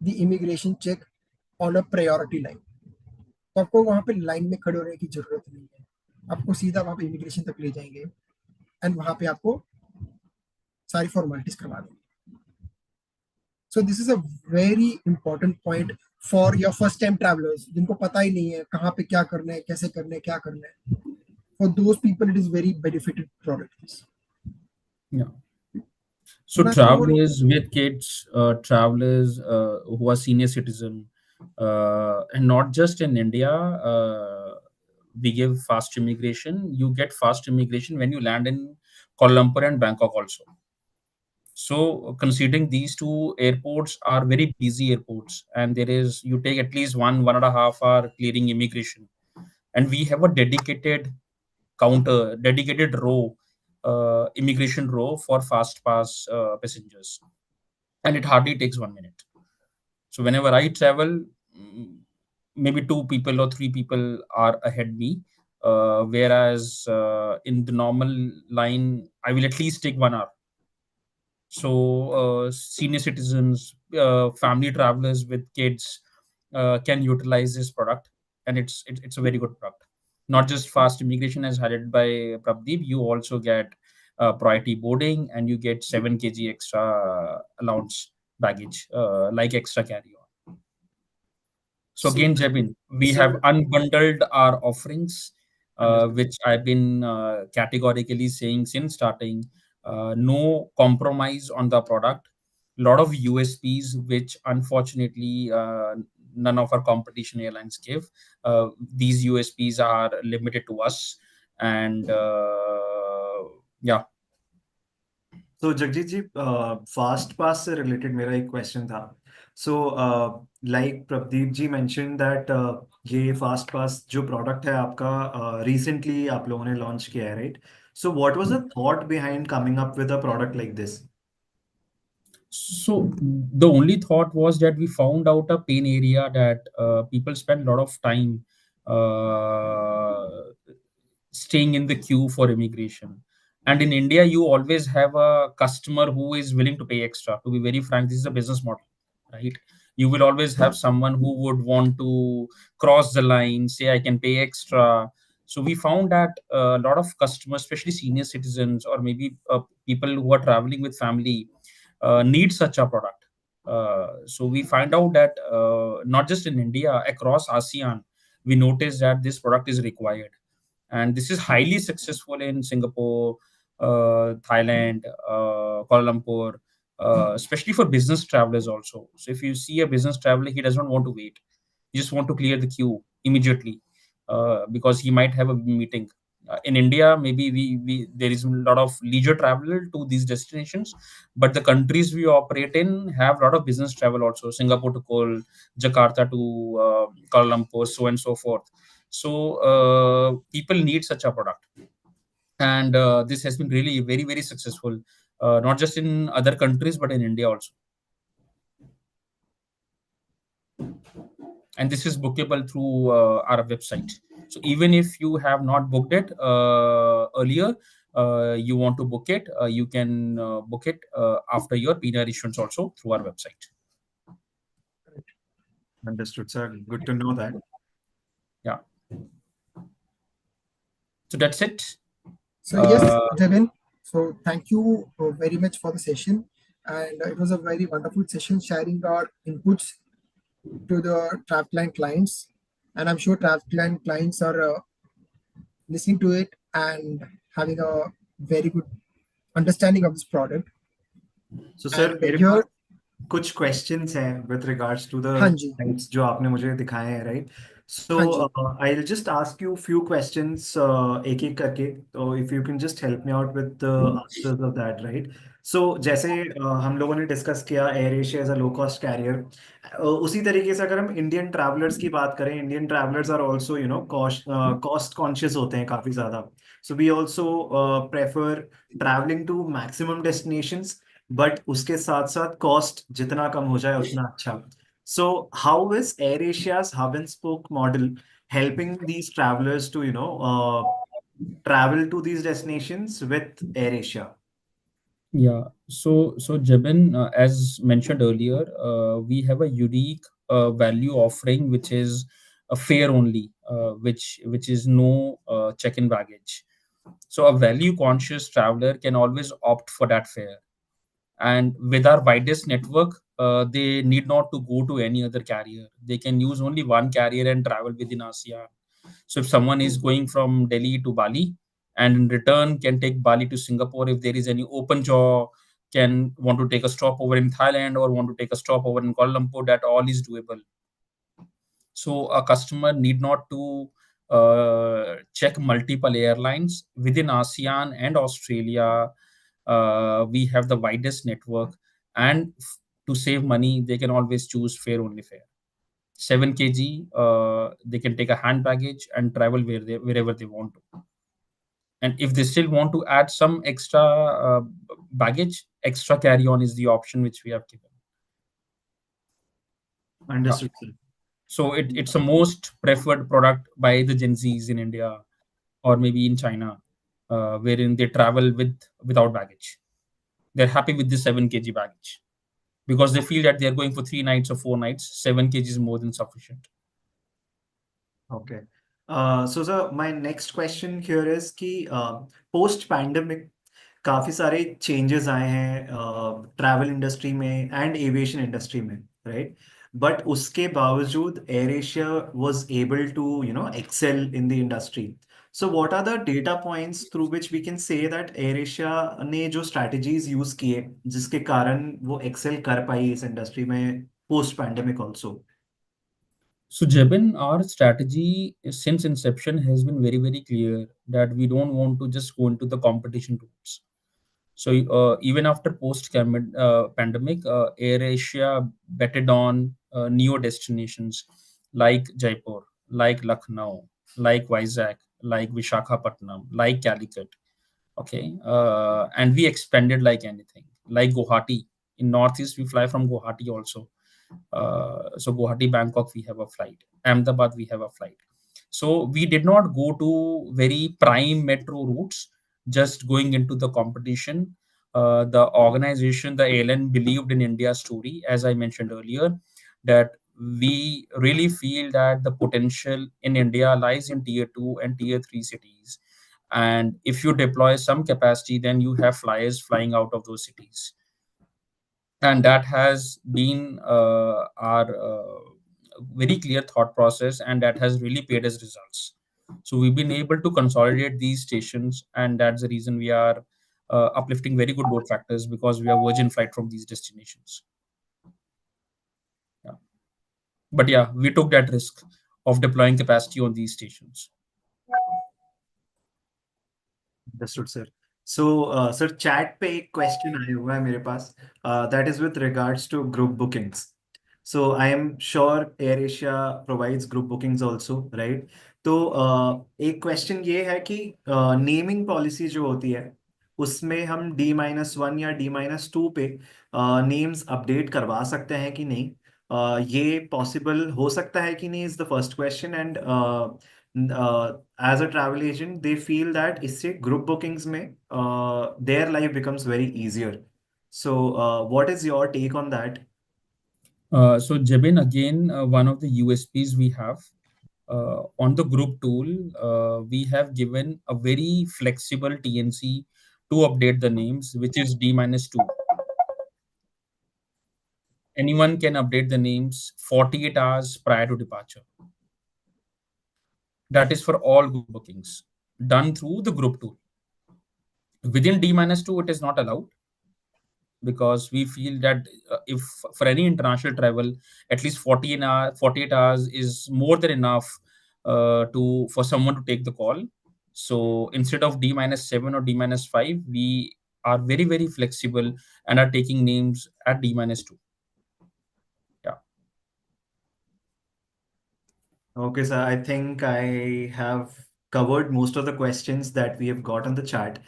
the immigration check on a priority line. तो आपको वहां पे लाइन में खड़े होने की जरूरत नहीं है, आपको सीधा वहां पे इमिग्रेशन तक ले जाएंगे एंड वहां पे आपको सारी फॉर्मेलिटीज करवा देंगे। So this is a very important point for your first time travellers, जिनको पता ही नहीं है कहाँ पे क्या करना है, कैसे करना है, क्या करना है। For those people it is very benefited product. Yeah. So That's travelers with kids, travelers who are senior citizen, and not just in India, we give fast immigration. You get fast immigration when you land in Kuala Lumpur and Bangkok also. So considering these two airports are very busy airports, and you take at least 1.5 hour clearing immigration, and we have a dedicated counter, dedicated row, immigration row for fast pass passengers, and it hardly takes 1 minute. So whenever I travel, maybe 2 people or 3 people are ahead me, whereas in the normal line I will at least take 1 hour. So senior citizens, family travelers with kids can utilize this product, and it's a very good product. Not just fast immigration as highlighted by Prabdeep, you also get priority boarding, and you get 7 kg extra allowance baggage, like extra carry-on. So again, Jebin, we have unbundled our offerings, which I've been categorically saying since starting. No compromise on the product. Lot of USPs, which unfortunately none of our competition airlines give. These USPs are limited to us, and yeah. तो जगजीत जी, fast पास से related मेरा एक question था। So, like Prabdeep ji mentioned that ये Fast Pass जो product है आपका recently आप लोगों ने launch किया है, right? So, what was the thought behind coming up with a product like this? So the only thought was that we found out a pain area that people spend a lot of time uh, staying in the queue for immigration. And in India, you always have a customer who is willing to pay extra. To be very frank, this is a business model, right? You will always have someone who would want to cross the line, say, I can pay extra. So we found that a lot of customers, especially senior citizens or maybe people who are traveling with family, need such a product. So we find out that not just in India, across ASEAN, we noticed that this product is required, and this is highly successful in Singapore, Thailand, Kuala Lumpur, especially for business travelers also. So if you see a business traveler, he does not want to wait; he just want to clear the queue immediately because he might have a meeting. In India, maybe we there is a lot of leisure travel to these destinations, but the countries we operate in have a lot of business travel also. Singapore to Seoul, Jakarta to Kuala Lumpur, so and so forth. So people need such a product, and this has been really very very successful, not just in other countries but in India also. And this is bookable through our website. So even if you have not booked it earlier, you want to book it, you can book it after your PNR issuance also through our website. Understood, sir. Good to know that. Yeah. So that's it. So yes, Jabin. So thank you very much for the session, and it was a very wonderful session sharing our inputs to the Trapline clients, and I'm sure Trapline clients are listening to it and having a very good understanding of this product. So, sir, And मेरे here, पास कुछ questions हैं with regards to the हाँ जी, slides जो आपने मुझे दिखाए हैं, right? So, हाँ जी, I'll just ask you few questions एक एक करके. So, if you can just help me out with the answers of that, right? So, जैसे हम लोगों ने डिस्कस किया Air Asia as a low cost carrier, उसी तरीके से अगर हम इंडियन ट्रैवलर्स की बात करें, Indian travellers are also cost conscious होते हैं काफी ज्यादा. So we also prefer travelling to maximum destinations, but उसके साथ साथ कॉस्ट जितना कम हो जाए उतना अच्छा. So how is AirAsia's hub and spoke model helping these travelers to travel to these destinations with AirAsia? Yeah. So Jabin, as mentioned earlier, we have a unique value offering, which is a fare only, which is no check-in baggage. So a value conscious traveler can always opt for that fare. And with our widest network, they need not to go to any other carrier. They can use only one carrier and travel within ASEAN. So if someone is going from Delhi to Bali and in return can take Bali to Singapore, if there is any open jaw, can want to take a stop over in Thailand or want to take a stop over in Kuala Lumpur, that all is doable. So a customer need not to check multiple airlines within ASEAN and Australia. We have the widest network, and to save money, they can always choose fare only fare. 7 kg, they can take a hand baggage and travel wherever they want to. And if they still want to add some extra baggage, extra carry-on is the option which we have given. Understood, sir. So it's a most preferred product by the Gen Zs in India or maybe in China, wherein they travel without baggage. They're happy with the 7 kg baggage because they feel that they're going for 3 nights or 4 nights. 7 kg is more than sufficient. Okay. So sir, my next question here is कि post pandemic काफी सारे changes आए हैं travel industry में and aviation industry में, right? But उसके बावजूद AirAsia was able to excel in the industry. So what are the data points through which we can say that AirAsia ने जो strategies use किए जिसके कारण वो excel कर पाई इस industry में post pandemic also? So Jebin, our strategy since inception has been very, very clear that we don't want to just go into the competition routes. So even after pandemic, AirAsia betted on neo destinations like Jaipur, like Lucknow, like Vizag, like Vishakhapatnam, like Calicut. Okay, and we expanded like anything, like Guwahati. In Northeast, we fly from Guwahati also. So Guwahati, Bangkok, we have a flight. Ahmedabad, we have a flight. So we did not go to very prime metro routes, just going into the competition. The organization, the ALN, believed in India's story, as I mentioned earlier, that we really feel that the potential in India lies in tier 2 and tier 3 cities. And if you deploy some capacity, then you have flyers flying out of those cities. And that has been our very clear thought process, and that has really paid us results. So we've been able to consolidate these stations, and that's the reason we are uplifting very good load factors, because we are virgin flight from these destinations. Yeah. But yeah, we took that risk of deploying capacity on these stations. Understood, sir. So, sir, chat पे एक question आया हुआ है मेरे पास. That is with regards to group bookings. So, I am sure AirAsia provides group bookings also, right? तो एक question ये है कि naming policy जो होती है उसमें हम D-1 या D-2 पे names update करवा सकते हैं कि नहीं? ये possible हो सकता है कि नहीं is the first question, and as a travel agent, they feel that इससे group bookings में their life becomes very easier. So, what is your take on that? So Jebin, again, one of the USPs we have on the group tool, we have given a very flexible TNC to update the names, which is D-2. Anyone can update the names 48 hours prior to departure. That is for all group bookings done through the group tool. Within D-2, it is not allowed, because we feel that if for any international travel, at least 48 hours is more than enough for someone to take the call. So instead of D-7 or D-5, we are very, very flexible and are taking names at D-2. Yeah. Okay, sir. I think I have covered most of the questions that we have got on the chat.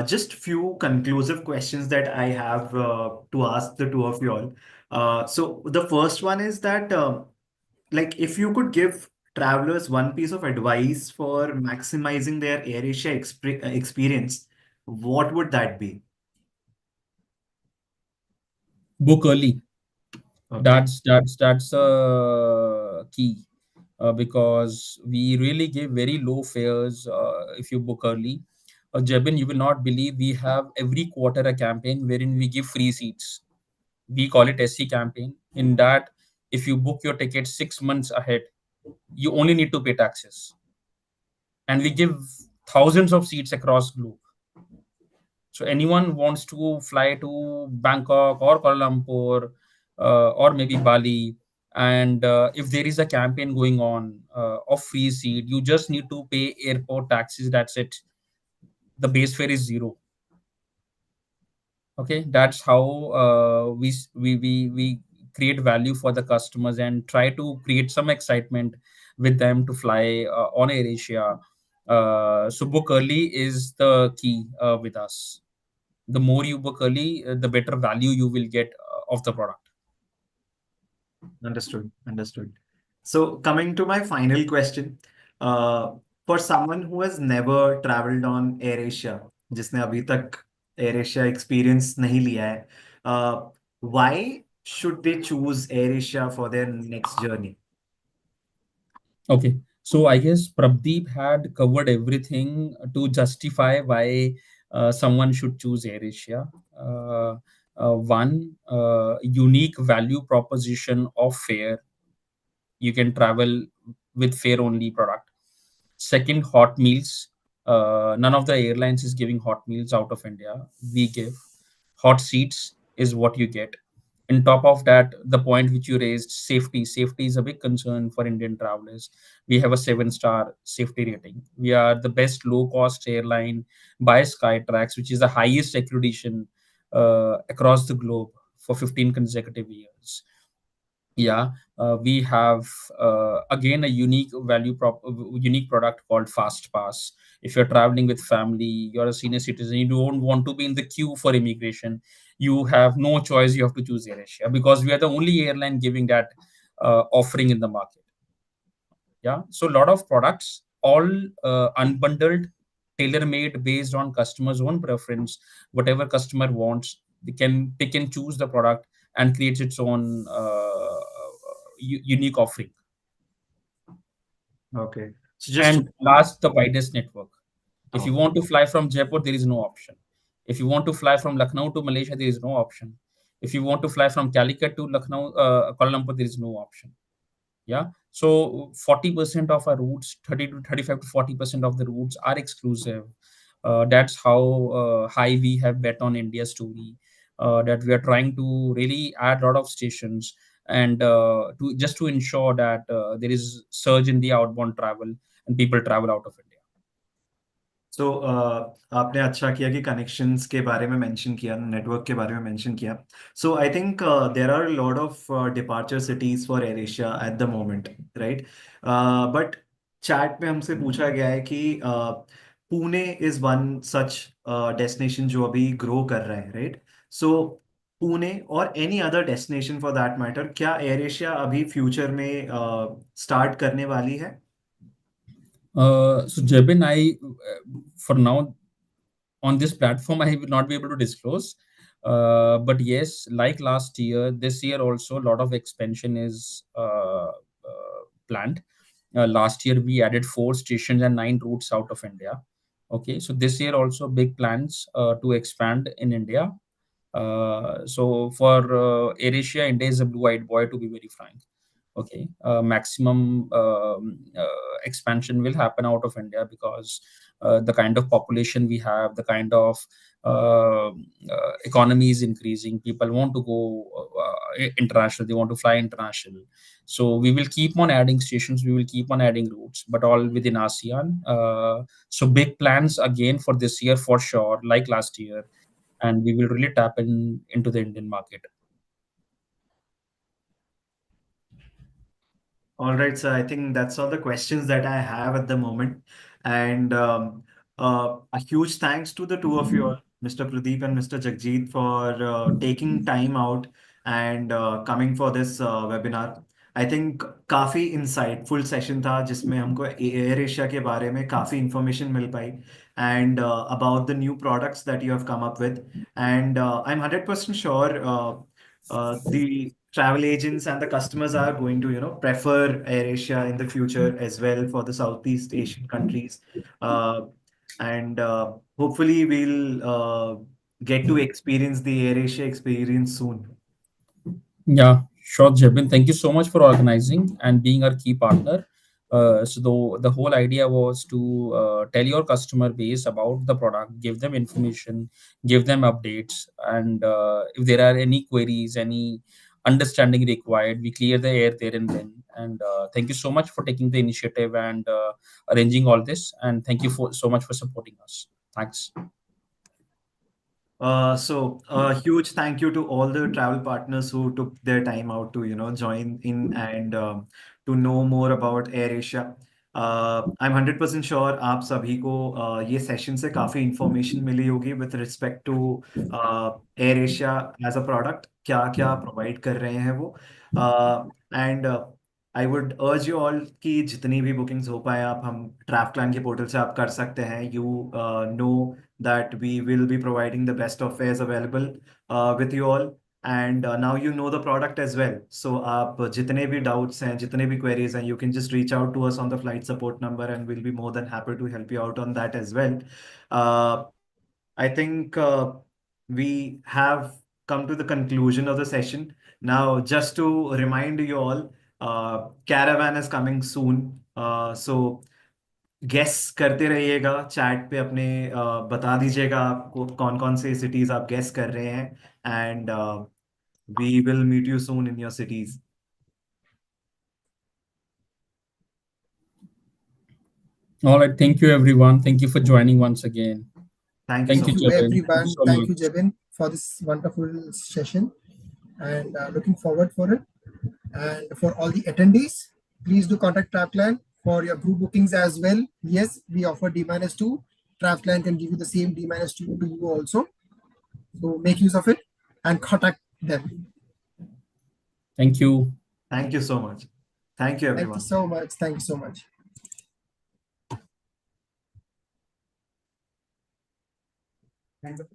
Just few conclusive questions that I have to ask the two of you all. So the first one is that, like, if you could give travelers one piece of advice for maximizing their AirAsia experience, what would that be? Book early. Okay. That's a key, because we really give very low fares if you book early. Jebin, you will not believe, we have every quarter a campaign wherein we give free seats. We call it SC campaign. In that, if you book your ticket 6 months ahead, you only need to pay taxes, and we give thousands of seats across globe. So anyone wants to fly to Bangkok or Kuala Lumpur or maybe Bali, and if there is a campaign going on of free seat, you just need to pay airport taxes. That's it. The base fare is zero. Okay, that's how we create value for the customers and try to create some excitement with them to fly on AirAsia. So book early is the key with us. The more you book early, the better value you will get of the product. Understood. Understood. So coming to my final question, for someone who has never traveled on AirAsia, जिसने अभी तक AirAsia experience नहीं लिया है, why should they choose AirAsia for their next journey? Okay, so I guess Prabdeep had covered everything to justify why someone should choose AirAsia. One, unique value proposition of fare. You can travel with fare only product. Second, hot meals. None of the airlines is giving hot meals out of India. We give hot seats is what you get. In top of that, the point which you raised, safety is a big concern for Indian travelers. We have a 7-star safety rating. We are the best low cost airline by Skytrax, which is the highest accreditation across the globe for 15 consecutive years. Yeah, we have again a unique product called Fast Pass. If you're traveling with family, you're a senior citizen, you don't want to be in the queue for immigration, you have no choice, you have to choose AirAsia because we are the only airline giving that offering in the market. Yeah, so a lot of products, all unbundled, tailor made based on customers own preference. Whatever customer wants, they can pick and choose the product and creates its own unique offering. Okay. So just And last, the widest network. If you Oh. want to fly from Jaipur, there is no option. If you want to fly from Lucknow to Malaysia, there is no option. If you want to fly from Calicut to Lucknow, Kuala Lumpur, there is no option. Yeah, so 40% of our routes, 30 to 35 to 40% of the routes are exclusive. That's how high we have bet on India story, that we are trying to really add a lot of stations and to just to ensure that there is surge in the outbound travel and people travel out of India. सो आपने अच्छा किया कि connections के बारे में mention किया, network के बारे में मेंशन किया. So I think there are lot of departure cities for Air Asia at the moment, right? But chat में हमसे पूछा गया है कि Pune is one such destination जो अभी ग्रो कर रहा है, राइट? सो पुणे और any other destination for that matter, क्या एयर एशिया अभी फ्यूचर में स्टार्ट करने वाली है? So Jebin, for now on this platform, I will not be able to disclose. But yes, like last year, this year also a lot of expansion is planned. Last year we added 4 stations and 9 routes out of India. Okay, so this year also big plans to expand in India. So for AirAsia, India is a blue-eyed boy, to be very frank. Okay, maximum expansion will happen out of India because the kind of population we have, the kind of economy is increasing. People want to go international, they want to fly international. So we will keep on adding stations, we will keep on adding routes, but all within ASEAN. So big plans again for this year for sure, like last year, and we will really tap into the Indian market. All right, so I think that's all the questions that I have at the moment. And a huge thanks to the two of you all, Mr. Pradeep and Mr. Jagjit, for taking time out and coming for this webinar. I think काफी insightful session था जिसमें हमको air Asia के बारे में काफी information mill pi and about the new products that you have come up with. And I'm 100% sure the travel agents and the customers are going to, prefer AirAsia in the future as well for the Southeast Asian countries. And hopefully we'll get to experience the AirAsia experience soon. Yeah, sure, Jebin. Thank you so much for organizing and being our key partner. So the whole idea was to tell your customer base about the product, give them information, give them updates, and if there are any queries, any understanding required, we clear the air there and then. And thank you so much for taking the initiative and arranging all this. And thank you so much for supporting us. Thanks. So a huge thank you to all the travel partners who took their time out to, join in and to know more about AirAsia. I'm 100% sure आप सभी को ये session से काफी information मिली होगी with respect to AirAsia as a product, क्या क्या provide कर रहे हैं वो. And I would urge you all कि जितनी भी बुकिंग्स हो पाए आप हम ट्रैवप्लान के पोर्टल से आप कर सकते हैं. You know that we will be providing the best of fares available with you all. And now you know the product as well. So आप जितने भी doubts हैं, जितने भी queries हैं, you can just reach out to us on the flight support number and we'll be more than happy to help you out on that as well. I think we have come to the conclusion of the session. Now, just to remind you all, Caravan is coming soon. So guess करते रहिएगा chat पे अपने बता दीजिएगा आपको कौन कौन से सिटीज आप गेस कर रहे हैं. And We will meet you soon in your cities. All right. Thank you, everyone. Thank you for joining once again. Thank you Thank so you, much. you, Jabin. Thank you everyone. so Thank you, much. Jebin, for this wonderful session, and looking forward for it. And for all the attendees, please do contact Trapline for your group bookings as well. Yes, we offer D-2. Trapline can give you the same D-2 to you also. So make use of it and contact them. Thank you. Thank you so much. Thank you, Thank everyone. you so much. Thank you so much. Thank you.